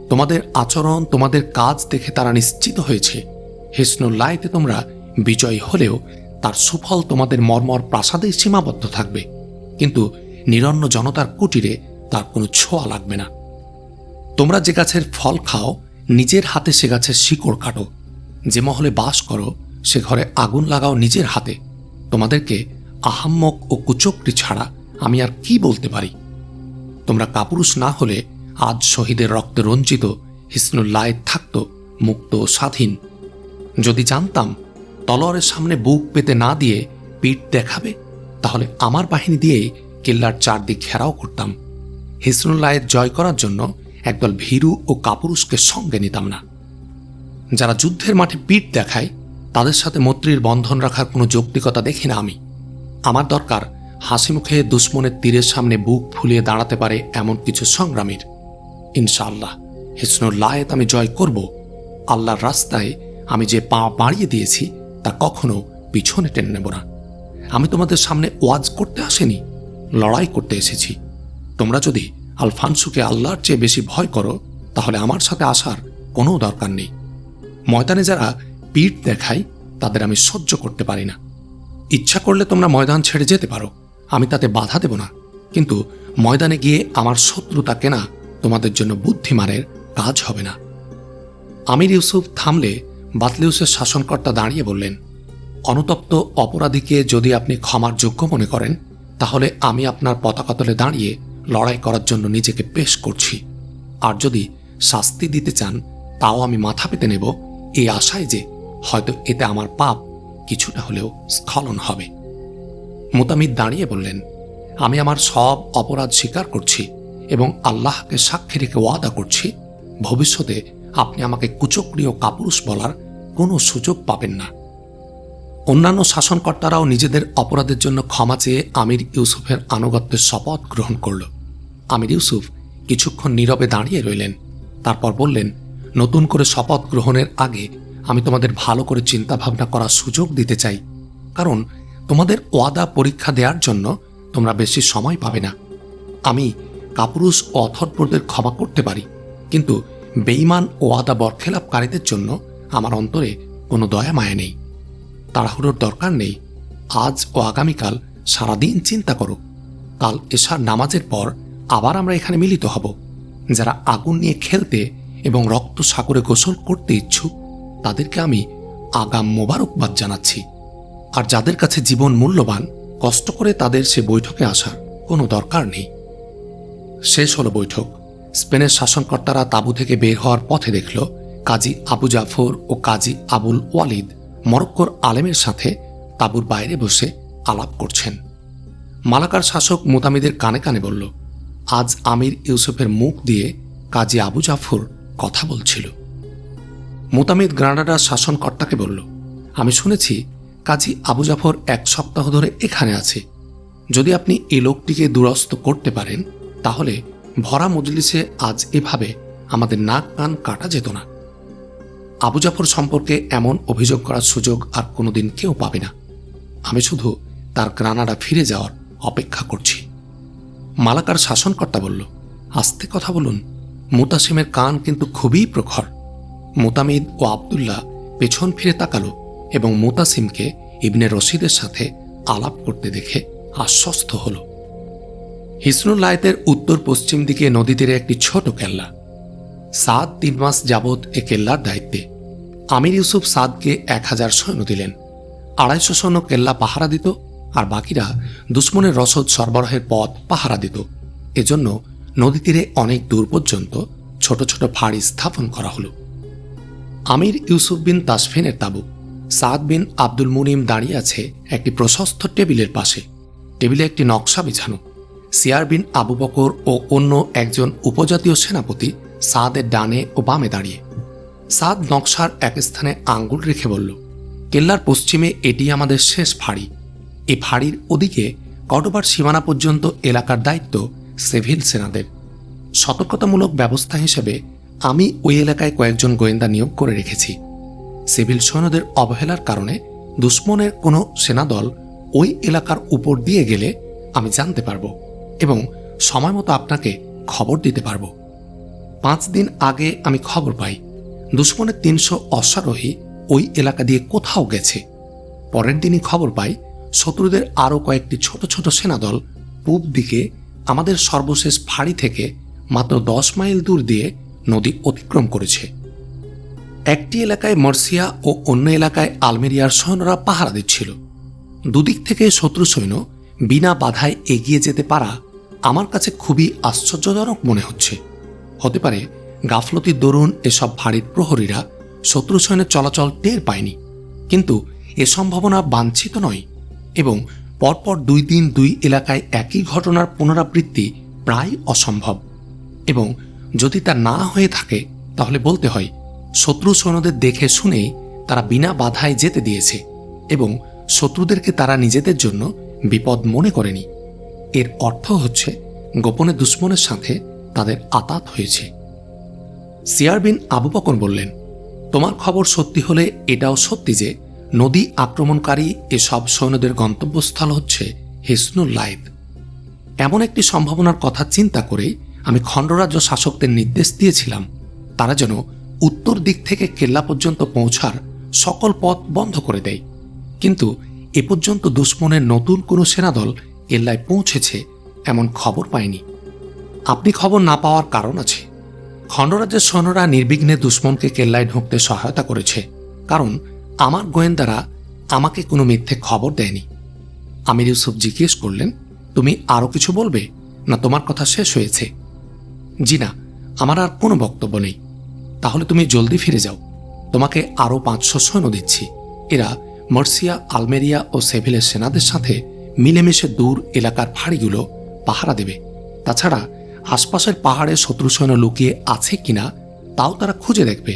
তোমাদের আচরণ, তোমাদের কাজ দেখে তারা নিশ্চিত হয়েছে হিসনুল্লাহতে তোমরা বিজয়ী হলেও তার সুফল তোমাদের মর্মর প্রাসাদেই সীমাবদ্ধ থাকবে, কিন্তু নিরন্ন জনতার কুটিরে তার কোনো ছোঁয়া লাগবে না। তোমরা যে গাছের ফল খাও নিজের হাতে সে গাছের শিকড় কাটো, যে মহলে বাস করো সে ঘরে আগুন লাগাও নিজের হাতে। তোমাদেরকে আহাম্মক ও কুচক্রী ছাড়া আমি আর কি বলতে পারি? তোমরা কাপুরুষ না হলে আজ শহীদের রক্তে রঞ্জিত হিসনুল্লাহ থাকত মুক্ত ও স্বাধীন। যদি জানতাম তলোয়ারের সামনে বুক পেতে না দিয়ে পিঠ দেখাবে, তাহলে আমার বাহিনী দিয়েই কেল্লার চারদিক ঘেরাও করতাম। হিসনুল্লাহের জয় করার জন্য একদল ভীরু ও কাপুরুষকে সঙ্গে নিতাম না। যারা যুদ্ধের মাঠে পিঠ দেখায় তাদের সাথে মৈত্রীর বন্ধন রাখার কোনো যৌক্তিকতা দেখি না আমি। আমার দরকার হাসি মুখে দুশ্মনের তীরের সামনে বুক ফুলিয়ে দাঁড়াতে পারে এমন কিছু সংগ্রামীর। ইনশাআল্লাহ হিসনুল্লাহত আমি জয় করব। আল্লাহর রাস্তায় আমি যে পা বাড়িয়ে দিয়েছি তা কখনো পিছনে টেনে নেব না। আমি তোমাদের সামনে ওয়াজ করতে আসিনি, লড়াই করতে এসেছি। তোমরা যদি আলফানসুকে আল্লাহর চেয়ে বেশি ভয় করো তাহলে আমার সাথে আসার কোনো দরকার নেই। ময়দানে যারা পিঠ দেখায় তাদের আমি সহ্য করতে পারি না। ইচ্ছা করলে তোমরা ময়দান ছেড়ে যেতে পারো, আমি তাতে বাধা দেব না, কিন্তু ময়দানে গিয়ে আমার শত্রুতা কেনা তোমাদের জন্য বুদ্ধিমানের কাজ হবে না। আমির ইউসুফ থামলে বাতলিউসের শাসনকর্তা দাঁড়িয়ে বললেন, অনুতপ্ত অপরাধীকে যদি আপনি ক্ষমার যোগ্য মনে করেন, তাহলে আমি আপনার পতাকা তলে দাঁড়িয়ে লড়াই করার জন্য নিজেকে পেশ করছি। আর যদি শাস্তি দিতে চান, তাও আমি মাথা পেতে নেব, এই আশায় যে হয়তো এতে আমার পাপ কিছুটা হলেও স্খলন হবে। মুতামিদ দাঁড়িয়ে বললেন, আমি আমার সব অপরাধ স্বীকার করছি এবং আল্লাহকে সাক্ষী রেখে ওয়াদা করছি, ভবিষ্যতে আপনি আমাকে কুচক্রী ও কাপুরুষ বলার কোনো সুযোগ পাবেন না। অন্যান্য শাসনকর্তারাও নিজেদের অপরাধের জন্য ক্ষমা চেয়ে আমির ইউসুফের আনুগত্যের শপথ গ্রহণ করল। আমির ইউসুফ কিছুক্ষণ নীরবে দাঁড়িয়ে রইলেন, তারপর বললেন, নতুন করে শপথ গ্রহণের আগে আমি তোমাদের ভালো করে চিন্তাভাবনা করার সুযোগ দিতে চাই, কারণ তোমাদের ওয়াদা পরীক্ষা দেওয়ার জন্য তোমরা বেশি সময় পাবে না। আমি কাপুরুষ ও অথর্বদের ক্ষমা করতে পারি, কিন্তু বেঈমান ও ওয়াদা বরখেলাপকারীদের জন্য আমার অন্তরে কোনো দয়া মায়া নেই। তাড়াহুড়োর দরকার নেই। আজ ও আগামীকাল সারাদিন চিন্তা করো। কাল এশার নামাজের পর আবার আমরা এখানে মিলিত হব। যারা আগুন নিয়ে খেলতে এবং রক্ত সাগরে গোসল করতে ইচ্ছুক, তাদেরকে আমি আগাম মোবারকবাদ জানাচ্ছি। আর যাদের কাছে জীবন মূল্যবান, কষ্ট করে তাদের সে বৈঠকে আসার কোনো দরকার নেই। শেষ হলো বৈঠক। স্পেনের শাসনকর্তারা তাঁবু থেকে বের হওয়ার পথে দেখল কাজী আবু জাফর ও কাজী আবুল ওয়ালিদ মরক্কোর আলেমের সাথে তাঁবুর বাইরে বসে আলাপ করছেন। মালাকার শাসক মুতামিদের কানে কানে বলল, আজ আমির ইউসুফের মুখ দিয়ে কাজী আবু জাফর কথা বলছিল। মুতামিদ গ্রানাডার শাসনকর্তাকে বলল, আমি শুনেছি কাজী আবু জাফর 1 সপ্তাহ ধরে এখানে আছে। যদি আপনি এই লোকটিকে দুরস্ত করতে পারেন, তাহলে ভরা মজলিসে আজ এভাবে আমাদের নাক কান কাটা যেত না। আবু জাফর সম্পর্কে এমন অভিযোগ করার সুযোগ আর কোনোদিন কেউ পাবে না। আমি শুধু তার গ্রানাডা ফিরে যাওয়ার অপেক্ষা করছি। মালাকার শাসনকর্তা বলল, আস্তে কথা বলুন, মুতাসিমের কান কিন্তু খুবই প্রখর। মুতামিদ ও আবদুল্লাহ পেছন ফিরে তাকালো এবং মুতাসিমকে ইবনে রশিদের সাথে আলাপ করতে দেখে আশ্বস্ত হল। হিসনুল্লায়েতের উত্তর পশ্চিম দিকে নদী তীরে একটি ছোট কেল্লা। সাদ 3 মাস যাবৎ এ কেল্লার দায়িত্বে। আমির ইউসুফ সাদকে 1000 সৈন্য দিলেন। 250 সৈন্য কেল্লা পাহারা দিত, আর বাকিরা দুশ্মনের রসদ সরবরাহের পথ পাহারা দিত। এজন্য নদী তীরে অনেক দূর পর্যন্ত ছোট ছোট ফাঁড়ি স্থাপন করা হল। আমির ইউসুফ বিন তাসফিনের তাঁবু। সাদ বিন আব্দুল মুনিম দাঁড়িয়ে আছে একটি প্রশস্ত টেবিলের পাশে। টেবিলে একটি নকশা বিছানো। সিয়ার বিন আবু বকর ও অন্য একজন উপজাতীয় সেনাপতি সাদের ডানে ও বামে দাঁড়িয়ে। সাদ নকশার এক স্থানে আঙ্গুল রেখে বলল, কেল্লার পশ্চিমে এটি আমাদের শেষ ফাঁড়ি। এই ফাঁড়ির ওদিকে কর্ডোবার সীমানা পর্যন্ত এলাকার দায়িত্ব সিভিল সেনাদের। সতর্কতামূলক ব্যবস্থা হিসেবে আমি ওই এলাকায় কয়েকজন গোয়েন্দা নিয়োগ করে রেখেছি। সিভিল সৈন্যদের অবহেলার কারণে দুশ্মনের কোনো সেনাদল ওই এলাকার উপর দিয়ে গেলে আমি জানতে পারব এবং সময় মতো আপনাকে খবর দিতে পারব। 5 দিন আগে আমি খবর পাই দুশ্মনের 300 অশ্বারোহী ওই এলাকা দিয়ে কোথাও গেছে। পরের দিনই খবর পাই শত্রুদের আরও কয়েকটি ছোট ছোট সেনাদল পূব দিকে আমাদের সর্বশেষ ফাঁড়ি থেকে মাত্র 10 মাইল দূর দিয়ে নদী অতিক্রম করেছে। একটি এলাকায় মার্সিয়া ও অন্য এলাকায় আলমেরিয়ার সৈন্যরা পাহারা দিচ্ছিল। দুদিক থেকে শত্রু সৈন্য বিনা বাধায় এগিয়ে যেতে পারা আমার কাছে খুবই আশ্চর্যজনক মনে হচ্ছে। হতে পারে গাফলতির দরুন এসব ফাঁড়ির প্রহরীরা শত্রু সৈন্যের চলাচল টের পায়নি, কিন্তু এ সম্ভাবনা বাঞ্ছিত নয় এবং পরপর 2 দিন 2 এলাকায় একই ঘটনার পুনরাবৃত্তি প্রায় অসম্ভব। এবং যদি তা না হয়ে থাকে, তাহলে বলতে হয় শত্রু সৈন্যদের দেখে শুনেই তারা বিনা বাধায় যেতে দিয়েছে এবং শত্রুদেরকে তারা নিজেদের জন্য বিপদ মনে করেনি। এর অর্থ হচ্ছে গোপনে দুশ্মনের সাথে তাদের আতাত হয়েছে। সিয়ার বিন আবু বকর বললেন, তোমার খবর সত্যি হলে এটাও সত্যি যে নদী আক্রমণকারী এসব সৈন্যদের গন্তব্যস্থল হচ্ছে হিসনুল্লায়েত। এমন একটি সম্ভাবনার কথা চিন্তা করে আমি খণ্ডরাজ্য শাসকদের নির্দেশ দিয়েছিলাম তারা যেন উত্তর দিক থেকে কেল্লা পর্যন্ত পৌঁছার সকল পথ বন্ধ করে দেয়। কিন্তু এ পর্যন্ত দুশ্মনের নতুন কোনো সেনাদল কেল্লায় পৌঁছেছে এমন খবর পায়নি। আপনি খবর না পাওয়ার কারণ আছে। খণ্ডরাজ্যের সৈন্যরা নির্বিঘ্নে দুশ্মনকে কেল্লায় ঢুকতে সহায়তা করেছে, কারণ আমার গোয়েন্দারা আমাকে কোনো মিথ্যে খবর দেয়নি। আমির ইউসুফ জিজ্ঞেস করলেন, তুমি আরও কিছু বলবে, না তোমার কথা শেষ হয়েছে? জি না, আমার আর কোনো বক্তব্য নেই। তাহলে তুমি জলদি ফিরে যাও। তোমাকে আরও 500 সৈন্য দিচ্ছি। এরা মার্সিয়া, আলমেরিয়া ও সেভিলের সেনাদের সাথে মিলেমিশে দূর এলাকার ফাঁড়িগুলো পাহারা দেবে। তাছাড়া আশপাশের পাহাড়ে শত্রু সৈন্য লুকিয়ে আছে কিনা তাও তারা খুঁজে দেখবে।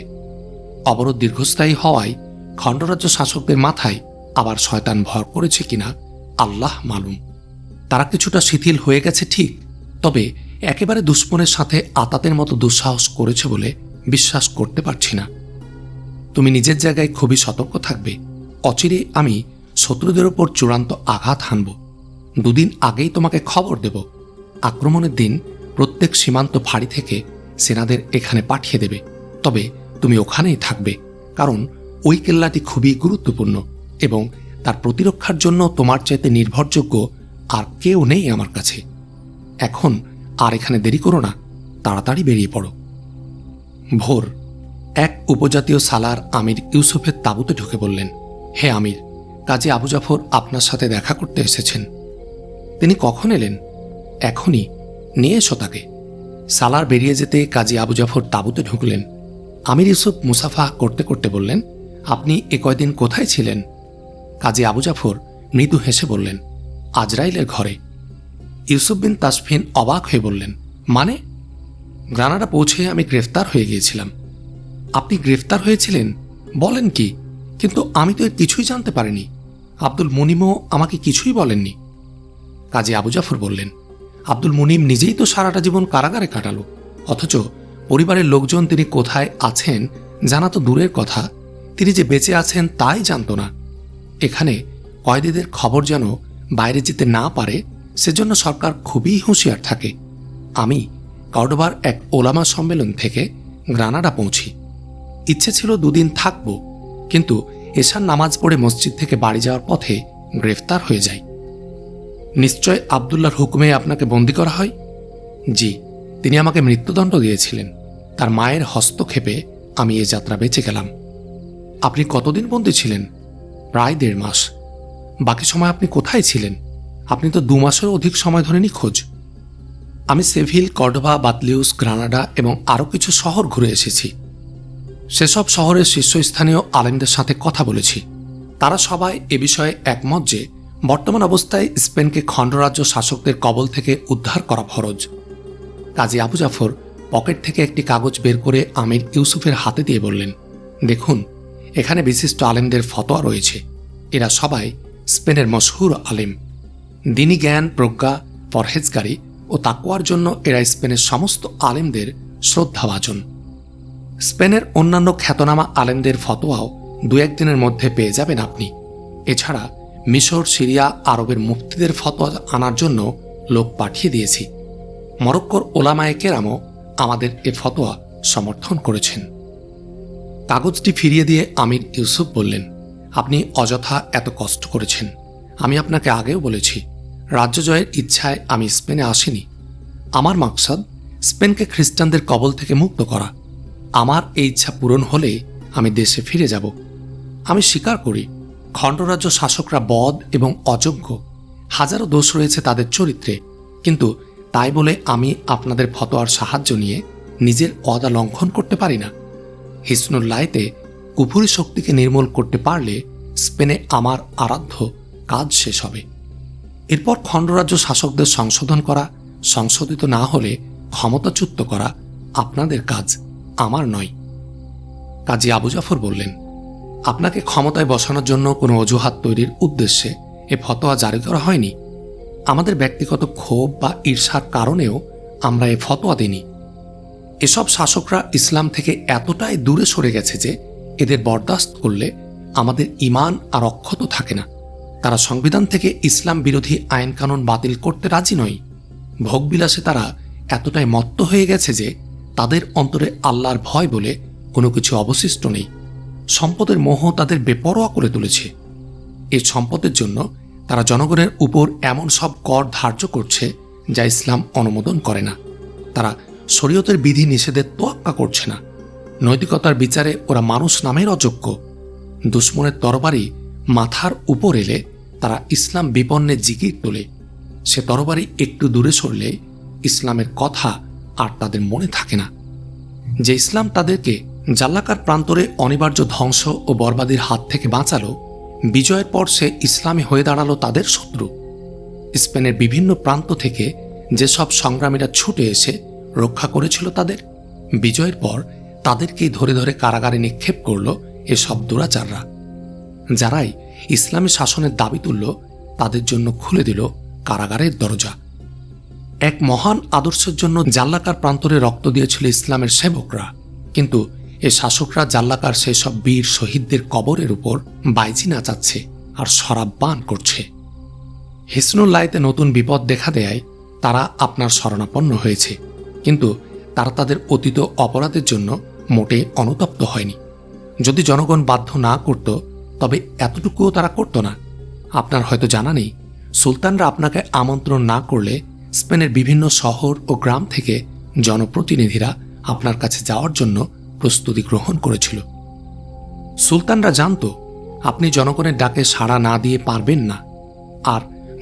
অবরোধ দীর্ঘস্থায়ী হওয়ায় খণ্ডরাজ্য শাসকদের মাথায় আবার শয়তান ভর করেছে কিনা আল্লাহ মালুম। তারা কিছুটা শিথিল হয়ে গেছে ঠিক, তবে একেবারে দুশ্মনের সাথে আতাতের মতো দুঃসাহস করেছে বলে বিশ্বাস করতে পারছি না। তুমি নিজের জায়গায় খুবই সতর্ক থাকবে। অচিরে আমি শত্রুদের ওপর চূড়ান্ত আঘাত হানব। 2 দিন আগেই তোমাকে খবর দেব। আক্রমণের দিন প্রত্যেক সীমান্ত ফাঁড়ি থেকে সেনাদের এখানে পাঠিয়ে দেবে। তবে তুমি ওখানেই থাকবে, কারণ ওই কেল্লাটি খুবই গুরুত্বপূর্ণ এবং তার প্রতিরক্ষার জন্য তোমার চাইতে নির্ভরযোগ্য আর কেউ নেই আমার কাছে। এখন আর এখানে দেরি করো না, তাড়াতাড়ি বেরিয়ে পড়ো। ভোর। এক উপজাতীয় সালার আমির ইউসুফের তাঁবুতে ঢুকে বললেন, হে আমির, কাজী আবু জাফর আপনার সাথে দেখা করতে এসেছেন। তিনি কখন এলেন? এখনই, নিয়ে এসো তাকে। সালার বেরিয়ে যেতে কাজী আবু জাফর তাঁবুতে ঢুকলেন। আমির ইউসুফ মুসাফা করতে করতে বললেন, আপনি এ কয়দিন কোথায় ছিলেন? কাজী আবু জাফর মৃদু হেসে বললেন, আজরাইলের ঘরে। ইউসুফ বিন তাসফিন অবাক হয়ে বললেন, মানে? গ্রানাডা পৌঁছে আমি গ্রেফতার হয়ে গিয়েছিলাম। আপনি গ্রেফতার হয়েছিলেন? বলেন কি? কিন্তু আমি তো এর কিছুই জানতে পারিনি। আব্দুল মুনিমও আমাকে কিছুই বলেননি। কাজী আবু জাফর বললেন, আব্দুল মুনিম নিজেই তো সারাটা জীবন কারাগারে কাটালো, অথচ পরিবারের লোকজন তিনি কোথায় আছেন জানা তো দূরের কথা, তিনি যে বেঁচে আছেন তাই জানত না। এখানে কয়েদিদের খবর যেন বাইরে যেতে না পারে, সেজন্য সরকার খুবই হুঁশিয়ার থাকে। আমি কর্ডোবার এক ওলামা সম্মেলন থেকে গ্রানাডা পৌঁছি। ইচ্ছে ছিল 2 দিন থাকব, কিন্তু এশার নামাজ পড়ে মসজিদ থেকে বাড়ি যাওয়ার পথে গ্রেফতার হয়ে যাই। নিশ্চয় আবদুল্লাহর হুকুমে আপনাকে বন্দী করা হয়? জি, তিনি আমাকে মৃত্যুদণ্ড দিয়েছিলেন। তার মায়ের হস্তক্ষেপে আমি এ যাত্রা বেঁচে গেলাম। আপনি কতদিন বন্দী ছিলেন? প্রায় 1.5 মাস। বাকি সময় আপনি কোথায় ছিলেন? আপনি তো 2 মাসেরও অধিক সময় ধরে নিখোঁজ। আমি সেভিল, কর্ডোবা, বাতলিউস, গ্রানাডা এবং আরও কিছু শহর ঘুরে এসেছি। সেসব শহরের শীর্ষস্থানীয় আলেমদের সাথে কথা বলেছি। তারা সবাই এ বিষয়ে একমত যে বর্তমান অবস্থায় স্পেনকে খণ্ডরাজ্য শাসকদের কবল থেকে উদ্ধার করা ফরজ। কাজী আবু জাফর পকেট থেকে একটি কাগজ বের করে আমির ইউসুফের হাতে দিয়ে বললেন, দেখুন, এখানে বিশিষ্ট আলেমদের ফতোয়া রয়েছে। এরা সবাই স্পেনের মশহুর আলেম। দ্বীনি জ্ঞান, প্রজ্ঞা, পরহেজগারি ও তাকওয়ার জন্য এরা স্পেনের সমস্ত আলেমদের শ্রদ্ধাভাজন। স্পেনের অন্যান্য খ্যাতনামা আলেমদের ফতোয়াও 2-1 দিনের মধ্যে পেয়ে যাবেন আপনি। এছাড়া মিশর, সিরিয়া, আরবের মুফতিদের ফতোয়া আনার জন্য লোক পাঠিয়ে দিয়েছি। মরক্কোর ওলামায়ে কেরামও আমাদের এ ফতোয়া সমর্থন করেছেন। কাগজটি ফিরিয়ে দিয়ে আমির ইউসুফ বললেন, আপনি অযথা এত কষ্ট করেছেন। আমি আপনাকে আগেও বলেছি, রাজ্য জয়ের ইচ্ছায় আমি স্পেনে আসিনি। আমার মাকসাদ স্পেনকে খ্রিস্টানদের কবল থেকে মুক্ত করা। আমার এই ইচ্ছা পূরণ হলে আমি দেশে ফিরে যাব। আমি স্বীকার করি, খণ্ডরাজ্য শাসকরা বদ এবং অযোগ্য। হাজারো দোষ রয়েছে তাদের চরিত্রে, কিন্তু তাই বলে আমি আপনাদের ফতোয়ার সাহায্য নিয়ে নিজের ওয়াদা লঙ্ঘন করতে পারি না। হিসনুল্লাহতে কুফুরি শক্তিকে নির্মূল করতে পারলে স্পেনে আমার আরাধ্য কাজ শেষ হবে। এরপর খণ্ডরাজ্য শাসকদের সংশোধন করা, সংশোধিত না হলে ক্ষমতাচ্যুত করা আপনাদের কাজ, আমার নয়। কাজী আবু জাফর বললেন, আপনাকে ক্ষমতায় বসানোর জন্য কোনো অজুহাত তৈরির উদ্দেশ্যে এ ফতোয়া জারি করা হয়নি। আমাদের ব্যক্তিগত ক্ষোভ বা ঈর্ষার কারণেও আমরা এ ফতোয়া দিইনি। এসব শাসকরা ইসলাম থেকে এতটাই দূরে সরে গেছে যে এদের বরদাস্ত করলে আমাদের ঈমান আর অক্ষত থাকে না। তারা সংবিধান থেকে ইসলাম বিরোধী আইন কানুন বাতিল করতে রাজি নয়। ভোগবিলাসে তারা এতটাই মত্ত হয়ে গেছে যে তাদের অন্তরে আল্লাহর ভয় বলে কোনো কিছু অবশিষ্ট নেই। সম্পদের মোহ তাদের বেপরোয়া করে তুলেছে। এই সম্পদের জন্য তারা জনগণের উপর এমন সব কর ধার্য করছে যা ইসলাম অনুমোদন করে না। তারা শরীয়তের বিধি নিষেধের তোয়াক্কা করছে না। নৈতিকতার বিচারে ওরা মানুষ নামের অযোগ্য। দুশ্মনের তরবারি মাথার উপর এলে তারা ইসলাম বিপন্নে জিকির তোলে। সে তরবারি একটু দূরে সরলে ইসলামের কথা আর তাদের মনে থাকে না। যে ইসলাম তাদেরকে জাল্লাকার প্রান্তরে অনিবার্য ধ্বংস ও বরবাদির হাত থেকে বাঁচালো, বিজয়ের পর সে ইসলামী হয়ে দাঁড়ালো তাদের শত্রু। স্পেনের বিভিন্ন প্রান্ত থেকে যেসব সংগ্রামীরা ছুটে এসে রক্ষা করেছিল তাদের, বিজয়ের পর তাদেরকেই ধরে ধরে কারাগারে নিক্ষেপ করল এসব দুরাচাররা। যারাই ইসলামী শাসনের দাবি তুলল তাদের জন্য খুলে দিল কারাগারের দরজা। এক মহান আদর্শের জন্য জাল্লাকার প্রান্তরে রক্ত দিয়েছিল ইসলামের সেবকরা, কিন্তু এ শাসকরা জাল্লাকার সেই সব বীর শহীদদের কবরের উপর বাইজি নাচাচ্ছে আর শরাব পান করছে। হিসনুল্লাহতে নতুন বিপদ দেখা দেয় তারা আপনার শরণাপন্ন হয়েছে, কিন্তু তারা তাদের অতীত অপরাধের জন্য মোটে অনুতপ্ত হয়নি। যদি জনগণ বাধ্য না করত তবে এতটুকুও তারা করত না। আপনার হয়তো জানা নেই, সুলতানরা আপনাকে আমন্ত্রণ না করলে স্পেনের বিভিন্ন শহর ও গ্রাম থেকে জনপ্রতিনিধিরা আপনার কাছে যাওয়ার জন্য প্রস্তুতি গ্রহণ করেছিল। সুলতানরা জানত আপনি জনগণের ডাকে সাড়া না দিয়ে পারবেন না, আর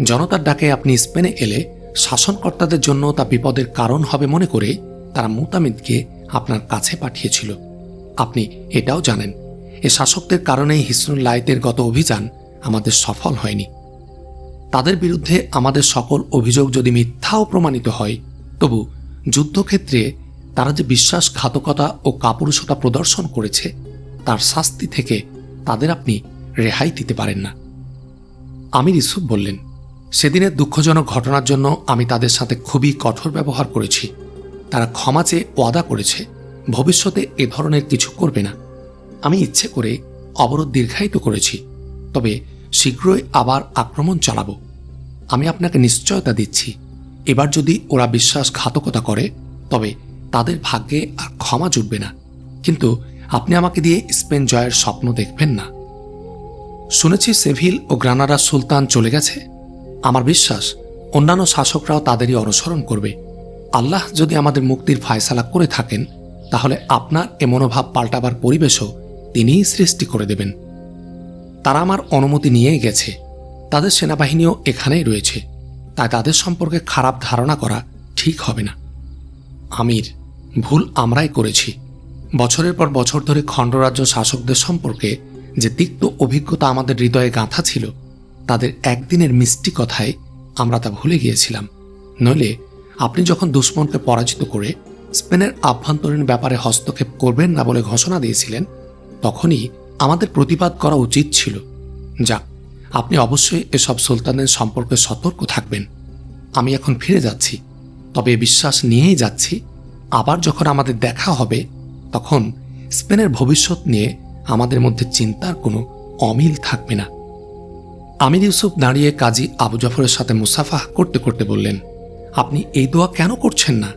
জনতার ডাকে আপনি স্পেনে এলে শাসনকর্তাদের জন্য তা বিপদের কারণ হবে মনে করে তারা মুতামিদকে আপনার কাছে পাঠিয়েছিল। আপনি এটাও জানেন, এ শাসকদের কারণেই হিসনুল্লাহতের গত অভিযান আমাদের সফল হয়নি। তাদের বিরুদ্ধে আমাদের সকল অভিযোগ যদি মিথ্যাও প্রমাণিত হয়, তবু যুদ্ধক্ষেত্রে তারা যে বিশ্বাসঘাতকতা ও কাপুরুষতা প্রদর্শন করেছে তার শাস্তি থেকে তাদের আপনি রেহাই দিতে পারেন না। আমির ইউসুফ বললেন, সেদিনের দুঃখজনক ঘটনার জন্য আমি তাদের সাথে খুবই কঠোর ব্যবহার করেছি। তারা ক্ষমা চেয়ে ওয়াদা করেছে ভবিষ্যতে এ ধরনের কিছু করবে না। আমি ইচ্ছে করে অবরোধ দীর্ঘায়িত করেছি, তবে শীঘ্রই আবার আক্রমণ চালাব। আমি আপনাকে নিশ্চয়তা দিচ্ছি, এবার যদি ওরা বিশ্বাসঘাতকতা করে তবে তাদের ভাগ্যে আর ক্ষমা জুটবে না, কিন্তু আপনি আমাকে দিয়ে স্পেন জয়ের স্বপ্ন দেখবেন না। শুনেছি সেভিল ও গ্রানাডার সুলতান চলে গেছে। আমার বিশ্বাস অন্যান্য শাসকরাও তাদেরই অনুসরণ করবে। আল্লাহ যদি আমাদের মুক্তির ফায়সালা করে থাকেন, তাহলে আপনার এ মনোভাব পাল্টাবার পরিবেশও তিনিই সৃষ্টি করে দেবেন। তারা আমার অনুমতি নিয়েই গেছে। তাদের সেনাবাহিনীও এখানেই রয়েছে, তাই তাদের সম্পর্কে খারাপ ধারণা করা ঠিক হবে না। আমির, ভুল আমরাই করেছি। বছরের পর বছর ধরে খণ্ডরাজ্য শাসকদের সম্পর্কে যে তিক্ত অভিজ্ঞতা আমাদের হৃদয়ে গাঁথা ছিল, তাদের একদিনের মিষ্টি কথায় আমরা তা ভুলে গিয়েছিলাম। নইলে আপনি যখন দুশ্মনকে পরাজিত করে স্পেনের আভ্যন্তরীণ ব্যাপারে হস্তক্ষেপ করবেন না বলে ঘোষণা দিয়েছিলেন, তখনই আমাদের প্রতিবাদ করা উচিত ছিল। যাক, আপনি অবশ্যই এসব সুলতানের সম্পর্কে সতর্ক থাকবেন। আমি এখন ফিরে যাচ্ছি, তবে বিশ্বাস নিয়েই যাচ্ছি, আবার যখন আমাদের দেখা হবে তখন স্পেনের ভবিষ্যৎ নিয়ে আমাদের মধ্যে চিন্তার কোনো অমিল থাকবে না। আমির ইউসুফ দাঁড়িয়ে কাজী আবু জাফরের সাথে মুসাফাহ করতে করতে বললেন, আপনি এই দোয়া কেন করছেন না?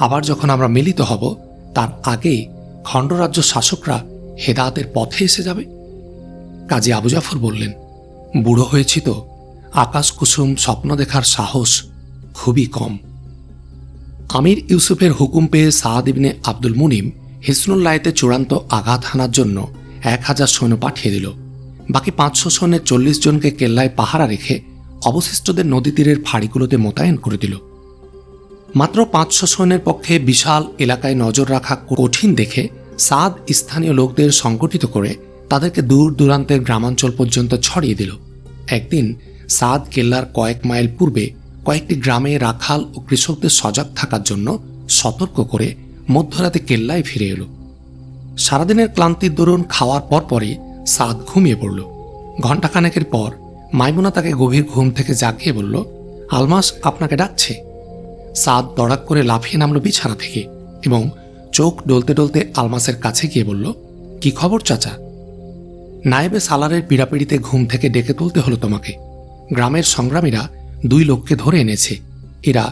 আবার যখন আমরা মিলিত হব তার আগেই খণ্ডরাজ্য শাসকরা হেদায়েতের পথে এসে যাবে। কাজী আবু জাফর বললেন, বুড়ো হয়েছি তো, আকাশ কুসুম স্বপ্ন দেখার সাহস খুবই কম। আমির ইউসুফের হুকুম পেয়ে সাআদ ইবনে আব্দুল মুনিম হিসনুল্লাহতে চূড়ান্ত আঘাত হানার জন্য 1000 সৈন্য পাঠিয়ে দিল। বাকি 500 সৈন্যের 40 জনকে কেল্লায় পাহারা রেখে অবশিষ্টদের নদী তীরের ফাঁড়িগুলোতে মোতায়েন করে দিল। মাত্র 500 সৈন্যের পক্ষে বিশাল এলাকায় নজর রাখা কঠিন দেখে সাদ স্থানীয় লোকদের সংগঠিত করে তাদেরকে দূর দূরান্তের গ্রামাঞ্চল পর্যন্ত ছড়িয়ে দিল। একদিন সাদ কেল্লার কয়েক মাইল পূর্বে কয়েকটি গ্রামে রাখাল ও কৃষকদের সজাগ থাকার জন্য সতর্ক করে মধ্যরাতে কেল্লায় ফিরে এলো। সারাদিনের ক্লান্তির দরুন খাওয়ার পরপরই সাদ ঘুমিয়ে পড়ল। ঘণ্টাখানেকের পর মাইমুনা তাকে গভীর ঘুম থেকে জাগিয়ে বলল, আলমাস আপনাকে ডাকছে। সাদ তড়াক করে লাফিয়ে নামল বিছানা থেকে এবং চোখ ডলতে ডলতে আলমাসের কাছে গিয়ে বলল, কি খবর চাচা? নায়েবে সালারের পীড়াপিড়িতে ঘুম থেকে ডেকে তুলতে হলো তোমাকে। গ্রামের সংগ্রামীরা 2 লোককে ধরে এনেছে। এরা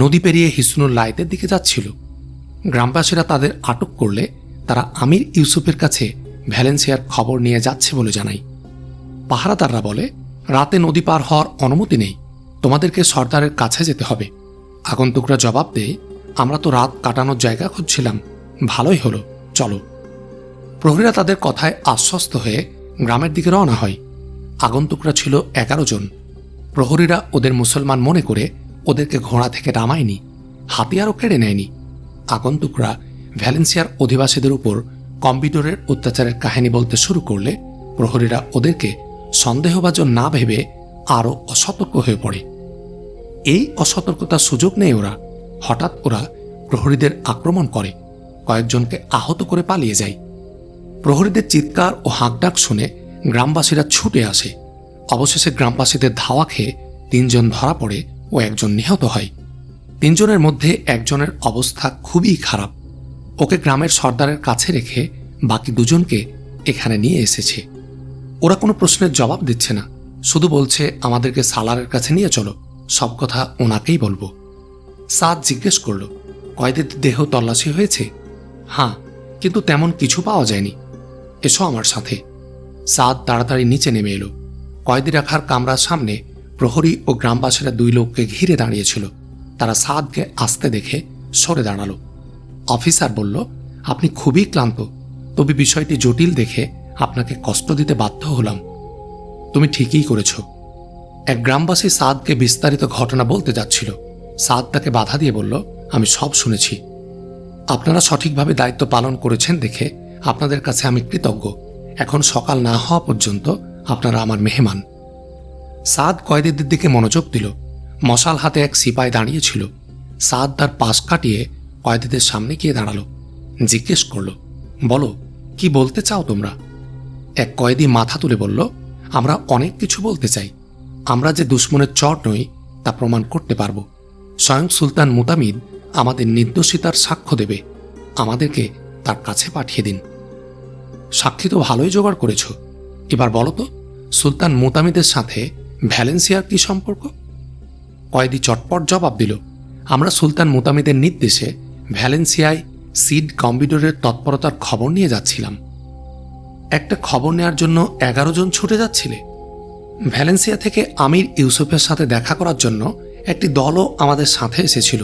নদী পেরিয়ে হিসনুল্লাহতের দিকে যাচ্ছিল। গ্রামবাসীরা তাদের আটক করলে তারা আমির ইউসুফের কাছে ভ্যালেন্সিয়ার খবর নিয়ে যাচ্ছে বলে জানায়। পাহারাদাররা বলে, রাতে নদী পার হওয়ার অনুমতি নেই, তোমাদেরকে সর্দারের কাছে যেতে হবে। আগন্তুকরা জবাব দেয়, আমরা তো রাত কাটানোর জায়গা খুঁজছিলাম, ভালোই হলো, চলো। প্রহরীরা তাদের কথায় আশ্বস্ত হয়ে গ্রামের দিকে রওনা হয়। আগন্তুকরা ছিল 11 জন। প্রহরীরা ওদের মুসলমান মনে করে ওদেরকে ঘোড়া থেকে নামায়নি, হাতিয়ারও কেড়ে নেয়নি। আগন্তুকরা ভ্যালেন্সিয়ার অধিবাসীদের উপর কম্পিউটারের অত্যাচারের কাহিনী বলতে শুরু করলে প্রহরীরা ওদেরকে সন্দেহভাজন না ভেবে আরও অসতর্ক হয়ে পড়ে। এই অসতর্কতার সুযোগ নেই ওরা। হঠাৎ ওরা প্রহরীদের আক্রমণ করে, কয়েকজনকে আহত করে পালিয়ে যায়। প্রহরীদের চিৎকার ও হাঁকডাক শুনে গ্রামবাসীরা ছুটে আসে। অবশেষে গ্রামবাসীদের ধাওয়া খেয়ে 3 জন ধরা পড়ে ও 1 জন নিহত হয়। 3 জনের মধ্যে একজনের অবস্থা খুবই খারাপ। ওকে গ্রামের সর্দারের কাছে রেখে বাকি 2 জনকে এখানে নিয়ে এসেছে। ওরা কোনো প্রশ্নের জবাব দিচ্ছে না, শুধু বলছে আমাদেরকে সালারের কাছে নিয়ে চলো, সব কথা ওনাকেই বলবো। সাদ জিজ্ঞেস করল, কয়েদিদের দেহ তল্লাশি হয়েছে? হ্যাঁ, কিন্তু তেমন কিছু পাওয়া যায়নি। এসো আমার সাথে। সাদ তাড়াতাড়ি নিচে নেমে এলো। কয়েদি রাখার কামরার সামনে প্রহরী ও গ্রামবাসীরা 2 লোককে ঘিরে দাঁড়িয়েছিল। তারা সাদকে আসতে দেখে সরে দাঁড়ালো। অফিসার বলল, আপনি খুবই ক্লান্ত, তবে বিষয়টি জটিল দেখে আপনাকে কষ্ট দিতে বাধ্য হলাম। তুমি ঠিকই করেছ। এক গ্রামবাসী সাদকে বিস্তারিত ঘটনা বলতে যাচ্ছিল। সাদ তাকে বাধা দিয়ে বলল, আমি সব শুনেছি। আপনারা সঠিকভাবে দায়িত্ব পালন করেছেন দেখে আপনাদের কাছে আমি কৃতজ্ঞ। এখন সকাল না হওয়া পর্যন্ত আপনারা আমার মেহমান। সাদ কয়েদিদের দিকে মনোযোগ দিল। মশাল হাতে এক সিপাই দাঁড়িয়েছিল। সাদ তার পাশ কাটিয়ে কয়েদিদের সামনে গিয়ে দাঁড়ালো। জিজ্ঞেস করল, বলো, কি বলতে চাও তোমরা? এক কয়েদি মাথা তুলে বলল, আমরা অনেক কিছু বলতে চাই। আমরা যে দুশ্মনের চর নই তা প্রমাণ করতে পারব। স্বয়ং সুলতান মুতামিদ আমাদের নির্দোষিতার সাক্ষ্য দেবে। আমাদেরকে তার কাছে পাঠিয়ে দিন। সাক্ষী তো ভালোই জোগাড় করেছ। এবার বলো তো, সুলতান মুতামিদের সাথে ভ্যালেন্সিয়ার কি সম্পর্ক? কয়েদি চটপট জবাব দিল, আমরা সুলতান মুতামিদের নির্দেশে ভ্যালেন্সিয়ায় সিড কম্পিউটারের তৎপরতার খবর নিয়ে যাচ্ছিলাম। একটা খবর নেওয়ার জন্য 11 জন ছুটে যাচ্ছিলে? ভ্যালেন্সিয়া থেকে আমির ইউসুফের সাথে দেখা করার জন্য একটি দলও আমাদের সাথে এসেছিল।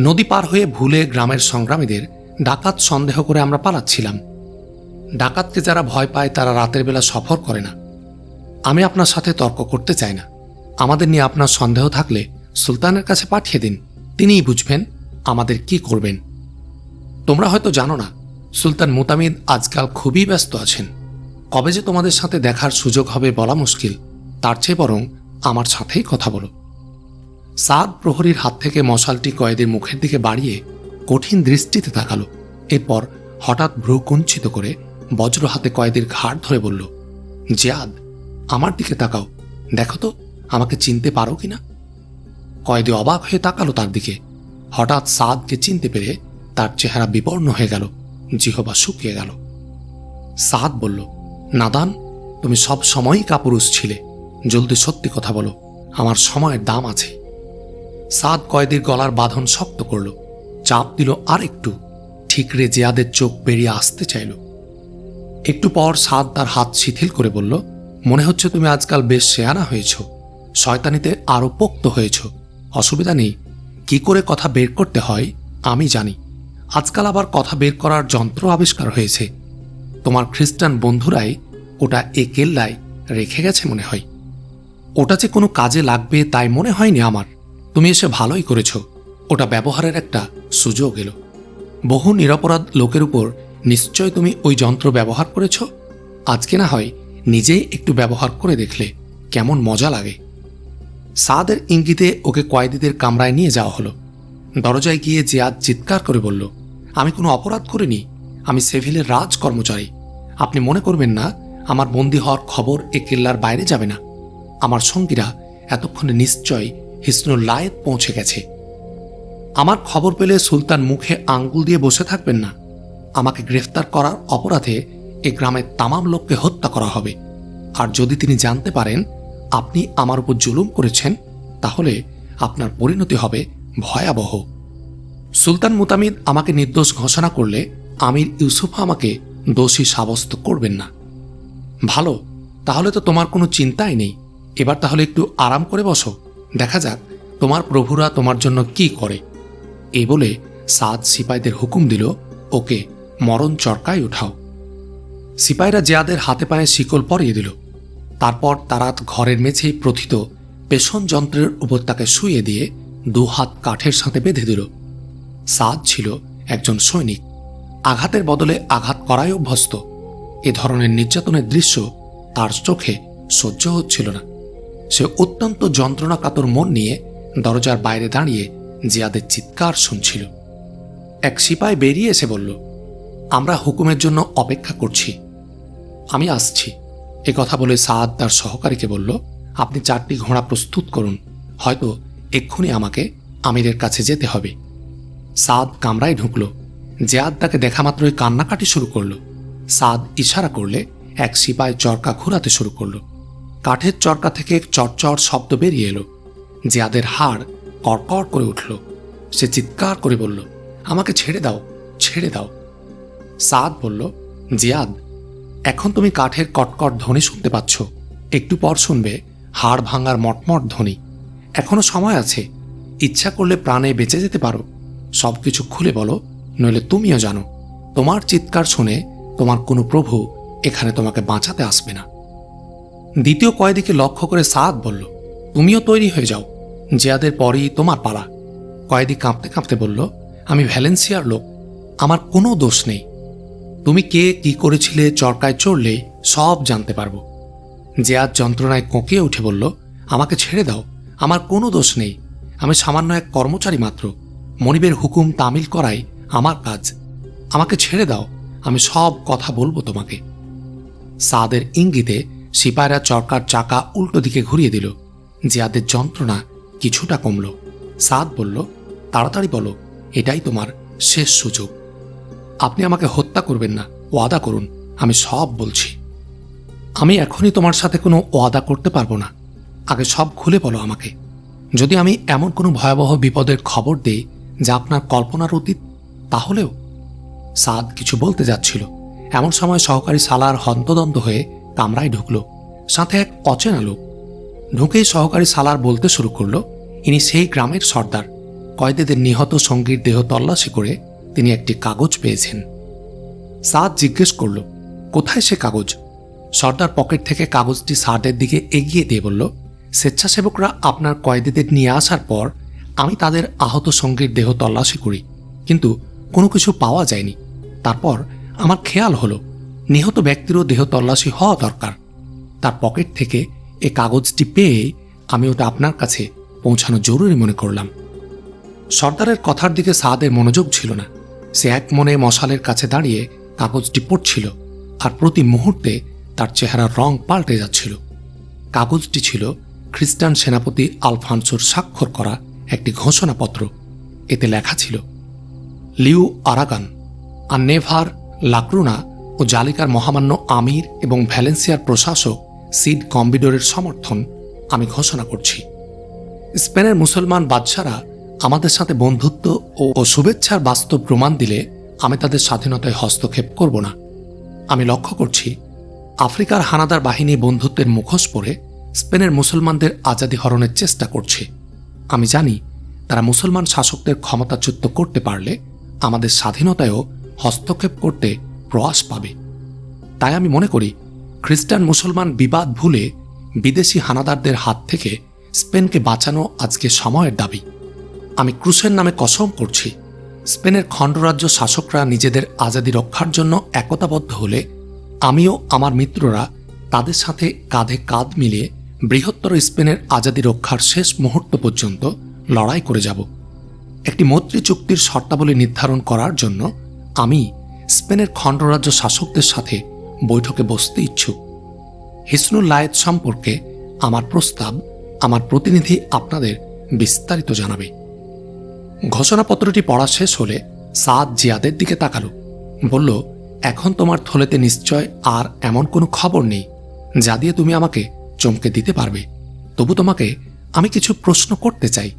নদী পার হয়ে ভুলে গ্রামের সংগ্রামীদের ডাকাত সন্দেহ করে আমরা পালাচ্ছিলাম। ডাকাতকে যারা ভয় পায় তারা রাতের বেলা সফর করে না। আমি আপনার সাথে তর্ক করতে চাই না। আমাদের নিয়ে আপনার সন্দেহ থাকলে সুলতানের কাছে পাঠিয়ে দিন, তিনিই বুঝবেন আমাদের কি করবেন। তোমরা হয়তো জানো না, সুলতান মুতামিদ আজকাল খুবই ব্যস্ত আছেন। কবে যে তোমাদের সাথে দেখার সুযোগ হবে বলা মুশকিল। তার চেয়ে বরং আমার সাথেই কথা বলো। সাদ প্রহরীর হাত থেকে মশালটি কয়েদির মুখের দিকে বাড়িয়ে কঠিন দৃষ্টিতে তাকালো। এরপর হঠাৎ ভ্রু কুঞ্চিত করে বজ্র হাতে কয়েদির ঘাড় ধরে বলল, জিয়াদ, আমার দিকে তাকাও, দেখো তো আমাকে চিনতে পারো কিনা। কয়েদি অবাক হয়ে তাকালো তার দিকে। হঠাৎ সাদকে চিনতে পেরে তার চেহারা বিবর্ণ হয়ে গেল, জিহবা শুকিয়ে গেল। সাদ বলল, নাদান, তুমি সব সময়ই কাপুরুষ ছিলে। জলদি সত্যি কথা বলো, আমার সময়ের দাম আছে। সাদ কয়েদির গলার বাঁধন শক্ত করল, চাপ দিল আর একটু। ঠিকরে জিয়াদের চোখ বেরিয়ে আসতে চাইল। একটু পর সাদ তার হাত শিথিল করে বলল, মনে হচ্ছে তুমি আজকাল বেশ শেয়ানা হয়েছ, শয়তানিতে আরো পোক্ত হয়েছ। অসুবিধা নেই, কি করে কথা বের করতে হয় আমি জানি। আজকাল আবার কথা বের করার যন্ত্র আবিষ্কার হয়েছে। তোমার খ্রিস্টান বন্ধুরাই ওটা এ কেল্লায় রেখে গেছে মনে হয়। ওটা যে কোনো কাজে লাগবে তাই মনে হয়নি আমার। তুমি এসে ভালোই করেছ। ওটা ব্যবহারের একটা সুযোগ এলো। বহু নিরপরাধ লোকের উপর নিশ্চয় তুমি ওই যন্ত্র ব্যবহার করেছ। আজকে না হয় নিজেই একটু ব্যবহার করে দেখলে কেমন মজা লাগে। সাদের ইঙ্গিতে ওকে কয়েদিদের কামরায় নিয়ে যাওয়া হলো। দরজায় গিয়ে জিয়াদ চিৎকার করে বলল, আমি কোনো অপরাধ করিনি, আমি সেভিলের রাজ কর্মচারী। আপনি মনে করবেন না আমার বন্দী হওয়ার খবর এ কেল্লার বাইরে যাবে না। আমার সঙ্গীরা এতক্ষণে নিশ্চয় হিসনুল লায়েত পৌঁছে গেছে। আমার খবর পেলে সুলতান মুখে আঙ্গুল দিয়ে বসে থাকবেন না। আমাকে গ্রেফতার করার অপরাধে এ গ্রামের তামাম লোককে হত্যা করা হবে। আর যদি তিনি জানতে পারেন আপনি আমার উপর জুলুম করেছেন, তাহলে আপনার পরিণতি হবে ভয়াবহ। সুলতান মুতামিদ আমাকে নির্দোষ ঘোষণা করলে আমির ইউসুফ আমাকে দোষী সাব্যস্ত করবেন না। ভালো, তাহলে তো তোমার কোনো চিন্তাই নেই। এবার তাহলে একটু আরাম করে বসো, দেখা যাক তোমার প্রভুরা তোমার জন্য কি করে। এই বলে সাদ সিপাহীদের হুকুম দিল, ওকে মরণ চরকায় উঠাও। সিপাহীরা জিয়াদের হাতে পায়ে শিকল পরিয়ে দিল। তারপর তারা ঘরের মেঝেই প্রথিত পেষণ যন্ত্রের উপর তাকে শুইয়ে দিয়ে 2 হাত কাঠের সাথে বেঁধে দিল। সাদ ছিল একজন সৈনিক, আঘাতের বদলে আঘাত করায় অভ্যস্ত। এ ধরনের নির্যাতনের দৃশ্য তার চোখে সহ্য হচ্ছিল না। সে অত্যন্ত যন্ত্রণাকাতর মন নিয়ে দরজার বাইরে দাঁড়িয়ে জিয়াদের চিৎকার শুনছিল। এক সিপাই বেরিয়ে এসে বলল, আমরা হুকুমের জন্য অপেক্ষা করছি, আমি আসছি। এ কথা বলে সাদ তার সহকারীকে বলল, আপনি 4টি ঘোড়া প্রস্তুত করুন, হয়তো এক্ষুনি আমাকে আমিরের কাছে যেতে হবে। সাদ কামরায় ঢুকল। জিয়াদ তাকে দেখা মাত্রই কান্নাকাটি শুরু করল। সাদ ইশারা করলে এক সিপাই চরকা ঘোরাতে শুরু করল। কাঠের চরকা থেকে চরচর শব্দ বেরিয়ে এলো। জিয়াদের হাড় কড়কড় করে উঠল। সে চিৎকার করে বলল, আমাকে ছেড়ে দাও, ছেড়ে দাও। সাদ বলল, জিয়াদ, এখন তুমি কাঠের কটকট ধ্বনি শুনতে পাচ্ছ, একটু পর শুনবে হাড় ভাঙার মটমট ধ্বনি। এখনো সময় আছে, ইচ্ছা করলে প্রাণে বেঁচে যেতে পারো। সবকিছু খুলে বলো, নইলে তুমিও জানো তোমার চিৎকার শুনে তোমার কোনো প্রভু এখানে তোমাকে বাঁচাতে আসবে না। দ্বিতীয় কয়েদিকে লক্ষ্য করে সাদ বলল, তুমিও তৈরি হয়ে যাও, জিয়াদের পরই তোমার পালা। কয়েদি কাঁপতে কাঁপতে বলল, আমি ভ্যালেন্সিয়ার লোক, আমার কোনো দোষ নেই। তুমি কে কি করেছিলে চরকায় চড়লে সব জানতে পারবো। জিয়াদ যন্ত্রণায় কোঁকিয়ে উঠে বলল, আমাকে ছেড়ে দাও, আমার কোনো দোষ নেই। আমি সামান্য এক কর্মচারী মাত্র, মনিবের হুকুম তামিল করাই আমার কাজ। আমাকে ছেড়ে দাও, আমি সব কথা বলবো তোমাকে। সাদের ইঙ্গিতে সিপাহীরা চরকার চাকা উল্টো দিকে ঘুরিয়ে দিল। জিয়াদের যন্ত্রণা কিছুটা কমল। সাদ বলল, তাড়াতাড়ি বলো, এটাই তোমার শেষ সুযোগ। আপনি আমাকে হত্যা করবেন না, ওয়াদা করুন, আমি সব বলছি। আমি এখনই তোমার সাথে কোনো ওয়াদা করতে পারবো না, আগে সব খুলে বলো আমাকে। যদি আমি এমন কোনো ভয়াবহ বিপদের খবর দেই যা আপনার কল্পনার অতীত, তাহলেও। সাদ কিছু বলতে যাচ্ছিল, এমন সময় সহকারী সালার হন্তদন্ত হয়ে কামরায় ঢুকল, সাথে এক অচেনা লোক। ঢুকেই সহকারী সালার বলতে শুরু করল, ইনি সেই গ্রামের সর্দার। কয়েদিদের নিহত সঙ্গীর দেহ তল্লাশি করে তিনি একটি কাগজ পেয়েছেন। সাদ জিজ্ঞেস করল, কোথায় সে কাগজ? সর্দার পকেট থেকে কাগজটি সাদের দিকে এগিয়ে দিয়ে বলল, স্বেচ্ছাসেবকরা আপনার কয়েদিদের নিয়ে আসার পর আমি তাদের আহত সঙ্গীর দেহ তল্লাশি করি, কিন্তু কোনো কিছু পাওয়া যায়নি। তারপর আমার খেয়াল হলো নিহত ব্যক্তিরও দেহ তল্লাশি হওয়া দরকার। তার পকেট থেকে এ কাগজটি পেয়ে আমি ওটা আপনার কাছে পৌঁছানো জরুরি মনে করলাম। সর্দারের কথার দিকে সাদের মনোযোগ ছিল না। সে এক মনে মশালের কাছে দাঁড়িয়ে কাগজটি পড়ছিল, আর প্রতি মুহূর্তে তার চেহারার রং পাল্টে যাচ্ছিল। কাগজটি ছিল খ্রিস্টান সেনাপতি আলফানসোর স্বাক্ষর করা একটি ঘোষণাপত্র। এতে লেখা ছিল, লিউ আরাগান আর নেভার লাক্রুনা ও জালিকার মহামান্য আমির এবং ভ্যালেন্সিয়ার প্রশাসক সিড কম্বিডোরের সমর্থন আমি ঘোষণা করছি। স্পেনের মুসলমান বাদশারা আমাদের সাথে বন্ধুত্ব ও শুভেচ্ছার বাস্তব প্রমাণ দিলে আমি তাদের স্বাধীনতায় হস্তক্ষেপ করব না। আমি লক্ষ্য করছি আফ্রিকার হানাদার বাহিনী বন্ধুত্বের মুখোশ পরে স্পেনের মুসলমানদের আজাদি হরণের চেষ্টা করছে। আমি জানি তারা মুসলমান শাসকদের ক্ষমতাচ্যুত করতে পারলে আমাদের স্বাধীনতায়ও হস্তক্ষেপ করতে প্রয়াস পাবে। তাই আমি মনে করি খ্রিস্টান মুসলমান বিবাদ ভুলে বিদেশি হানাদারদের হাত থেকে স্পেনকে বাঁচানো আজকে সময়ের দাবি। আমি ক্রুসের নামে কসম করছি, স্পেনের খণ্ডরাজ্য শাসকরা নিজেদের আজাদি রক্ষার জন্য একতাবদ্ধ হলে আমিও আমার মিত্ররা তাদের সাথে কাঁধে কাঁধ মিলিয়ে বৃহত্তর স্পেনের আজাদি রক্ষার শেষ মুহূর্ত পর্যন্ত লড়াই করে যাব। একটি মৈত্রী চুক্তির শর্তাবলী নির্ধারণ করার জন্য আমি স্পেনের খণ্ডরাজ্য শাসকদের সাথে বৈঠকে বসতে ইচ্ছুক। হিসনুল লায়েত সম্পর্কে আমার প্রস্তাব আমার প্রতিনিধি আপনাদের বিস্তারিত জানাবে। ঘোষণাপত্রটি পড়া শেষ হলে সাদ জিয়াদের দিকে তাকালো, বলল, এখন তোমার থলেতে নিশ্চয় আর এমন কোনো খবর নেই যা দিয়ে তুমি আমাকে চমকে দিতে পারবে। তবু তোমাকে আমি কিছু প্রশ্ন করতে চাই।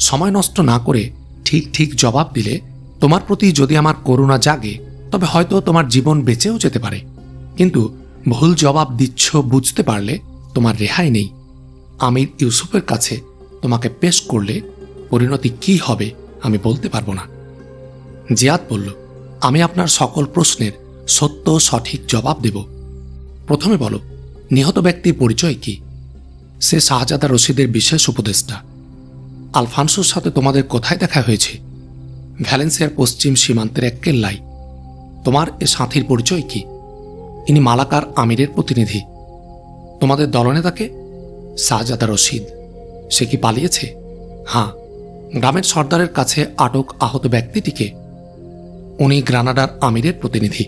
সময় নষ্ট না করে ঠিক ঠিক জবাব দিলে তোমার প্রতি যদি আমার করুণা জাগে তবে হয়তো তোমার জীবন বেঁচেও যেতে পারে, কিন্তু ভুল জবাব দিচ্ছ বুঝতে পারলে তোমার রেহাই নেই। আমির ইউসুফের কাছে তোমাকে পেশ করলে পরিণতি কি হবে আমি বলতে পারবো না। জিয়াদ বলল, আমি আপনার সকল প্রশ্নের সত্য সঠিক জবাব দেব। প্রথমে বলো, নিহত ব্যক্তির পরিচয় কি? সে শাহজাদা রশিদের বিশেষ উপদেষ্টা। আলফানসোর সাথে তোমাদের কোথায় দেখা হয়েছে? ভ্যালেন্সিয়ার পশ্চিম সীমান্তের এক কেল্লায়। তোমার এ সাথীর পরিচয় কি? ইনি মালাকার আমিরের প্রতিনিধি। তোমাদের দলনেতাকে? শাহজাদা রশিদ। সে কি পালিয়েছে? হ্যাঁ। গ্রামের সর্দারের কাছে আটক আহত ব্যক্তিটিকে? উনি গ্রানাডার আমিরের প্রতিনিধি।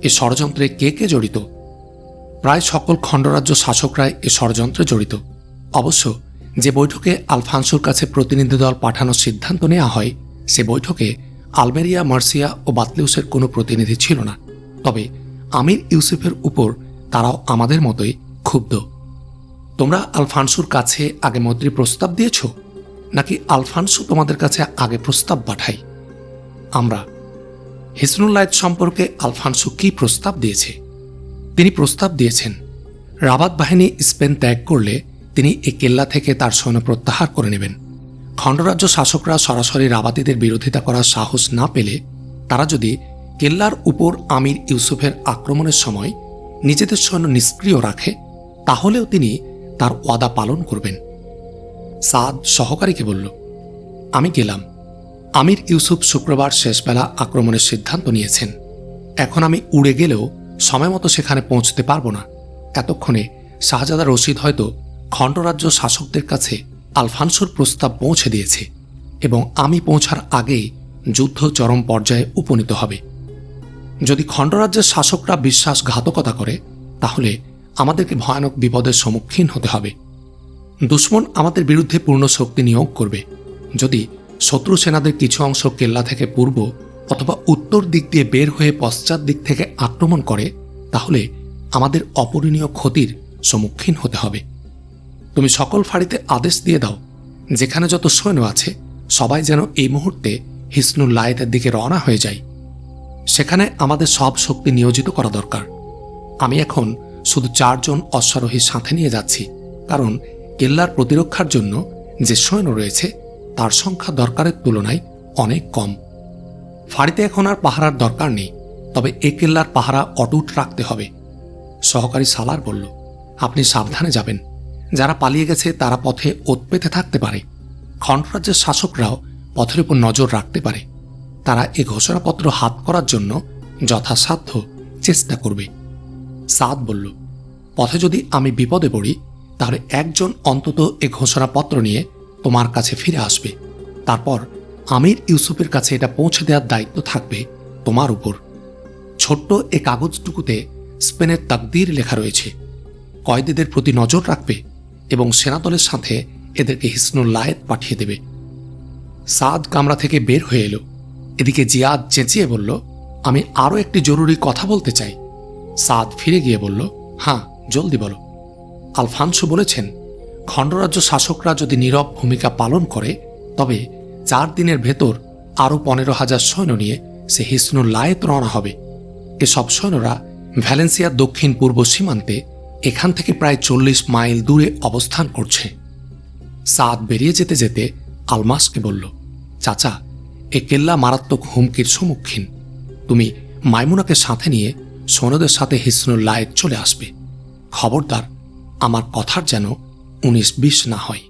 এ ষড়যন্ত্রে কে কে জড়িত? প্রায় সকল খণ্ডরাজ্য শাসকরাই এ ষড়যন্ত্রে জড়িত। অবশ্য যে বৈঠকে আলফানসোর কাছে প্রতিনিধি দল পাঠানোর সিদ্ধান্ত নেওয়া হয়, সে বৈঠকে আলমেরিয়া, মার্সিয়া ও বাতলিউসের কোনো প্রতিনিধি ছিল না। তবে আমির ইউসুফের উপর তারাও আমাদের মতোই ক্ষুব্ধ। তোমরা আলফানসোর কাছে আগে মৈত্রী প্রস্তাব দিয়েছ, নাকি আলফানসো তোমাদের কাছে আগে প্রস্তাব পাঠাই? আমরা। হিসনুল্লাহ সম্পর্কে আলফানসো কি প্রস্তাব দিয়েছে? তিনি প্রস্তাব দিয়েছেন, রাবাত বাহিনী স্পেন ত্যাগ করলে তিনি এ কেল্লা থেকে তার সৈন্য প্রত্যাহার করে নেবেন। খণ্ডরাজ্য শাসকরা সরাসরি রাবাতিদের বিরোধিতা করার সাহস না পেলে তারা যদি কেল্লার উপর আমির ইউসুফের আক্রমণের সময় নিজেদের সৈন্য নিষ্ক্রিয় রাখে, তাহলেও তিনি তার ওয়াদা পালন করবেন। সাদ সহকারীকে বলল, আমি গেলাম। আমির ইউসুফ শুক্রবার শেষবেলা আক্রমণের সিদ্ধান্ত নিয়েছেন। এখন আমি উড়ে গেলেও সময় মতো সেখানে পৌঁছতে পারবো না। এতক্ষণে শাহজাদা রশিদ হয়তো খণ্ডরাজ্য শাসকদের কাছে আলফানসোর প্রস্তাব পৌঁছে দিয়েছে এবং আমি পৌঁছার আগেই যুদ্ধ চরম পর্যায়ে উপনীত হবে। যদি খণ্ডরাজ্যের শাসকরা বিশ্বাসঘাতকতা করে, তাহলে আমাদেরকে ভয়ানক বিপদের সম্মুখীন হতে হবে। দুশ্মন আমাদের বিরুদ্ধে পূর্ণ শক্তি নিয়োগ করবে। যদি শত্রু সেনাদের কিছু অংশ কেল্লা থেকে পূর্ব অথবা উত্তর দিক দিয়ে বের হয়ে পশ্চাৎ দিক থেকে আক্রমণ করে, তাহলে আমাদের অপূরণীয় ক্ষতির সম্মুখীন হতে হবে। তুমি সকল ফাঁড়িতে আদেশ দিয়ে দাও, যেখানে যত সৈন্য আছে সবাই যেন এই মুহূর্তে হিসনুল্লাহের দিকে রওনা হয়ে যায়। সেখানে আমাদের সব শক্তি নিয়োজিত করা দরকার। আমি এখন শুধু 4 জন অশ্বারোহী সাথে নিয়ে যাচ্ছি, কারণ কেল্লার প্রতিরক্ষার জন্য যে সৈন্য রয়েছে তার সংখ্যা দরকারের তুলনায় অনেক কম। ফাঁড়িতে এখন আর পাহারার দরকার নেই, তবে এ কেল্লার পাহারা অটুট রাখতে হবে। সহকারী সালার বলল, আপনি সাবধানে যাবেন। যারা পালিয়ে গেছে তারা পথে ওত পেতে থাকতে পারে। খণ্ডরাজ্যের শাসকরাও পথের উপর নজর রাখতে পারে। তারা এ ঘোষণাপত্র হাত করার জন্য যথাসাধ্য চেষ্টা করবে। সাদ বলল, পথে যদি আমি বিপদে পড়ি, তাহলে একজন অন্তত এ ঘোষণাপত্র নিয়ে তোমার কাছে ফিরে আসবে। তারপর আমির ইউসুফের কাছে এটা পৌঁছে দেওয়ার দায়িত্ব থাকবে তোমার উপর। ছোট্ট এ কাগজটুকুতে স্পেনের তাকদীর লেখা রয়েছে। কয়েদিদের প্রতি নজর রাখবে এবং সেনাদলের সাথে এদেরকে হিসনুল্লাহ পাঠিয়ে দেবে। সাদ কামরা থেকে বের হয়ে এলো। এদিকে জিয়াদ চেঁচিয়ে বলল, আমি আরও একটি জরুরি কথা বলতে চাই। সাদ ফিরে গিয়ে বলল, হ্যাঁ, জলদি বলো। আলফানসো বলেছেন, খণ্ডরাজ্য শাসকরা যদি নীরব ভূমিকা পালন করে, তবে 4 দিনের ভেতর আরও 15,000 সৈন্য নিয়ে সে হিসনুল্লাহে রওনা হবে। এসব সৈন্যরা ভ্যালেন্সিয়ার দক্ষিণ পূর্ব সীমান্তে এখান থেকে প্রায় 40 মাইল দূরে অবস্থান করছে। সাদ বেরিয়ে যেতে যেতে আলমাসকে বলল, চাচা, এ কেল্লা মারাত্মক হুমকির সম্মুখীন। তুমি মাইমুনাকে সাথে নিয়ে সৈন্যদের সাথে হিসনুল্লাহে চলে আসবে। খবরদার, আমার কথার যেন 19-20 না হয়।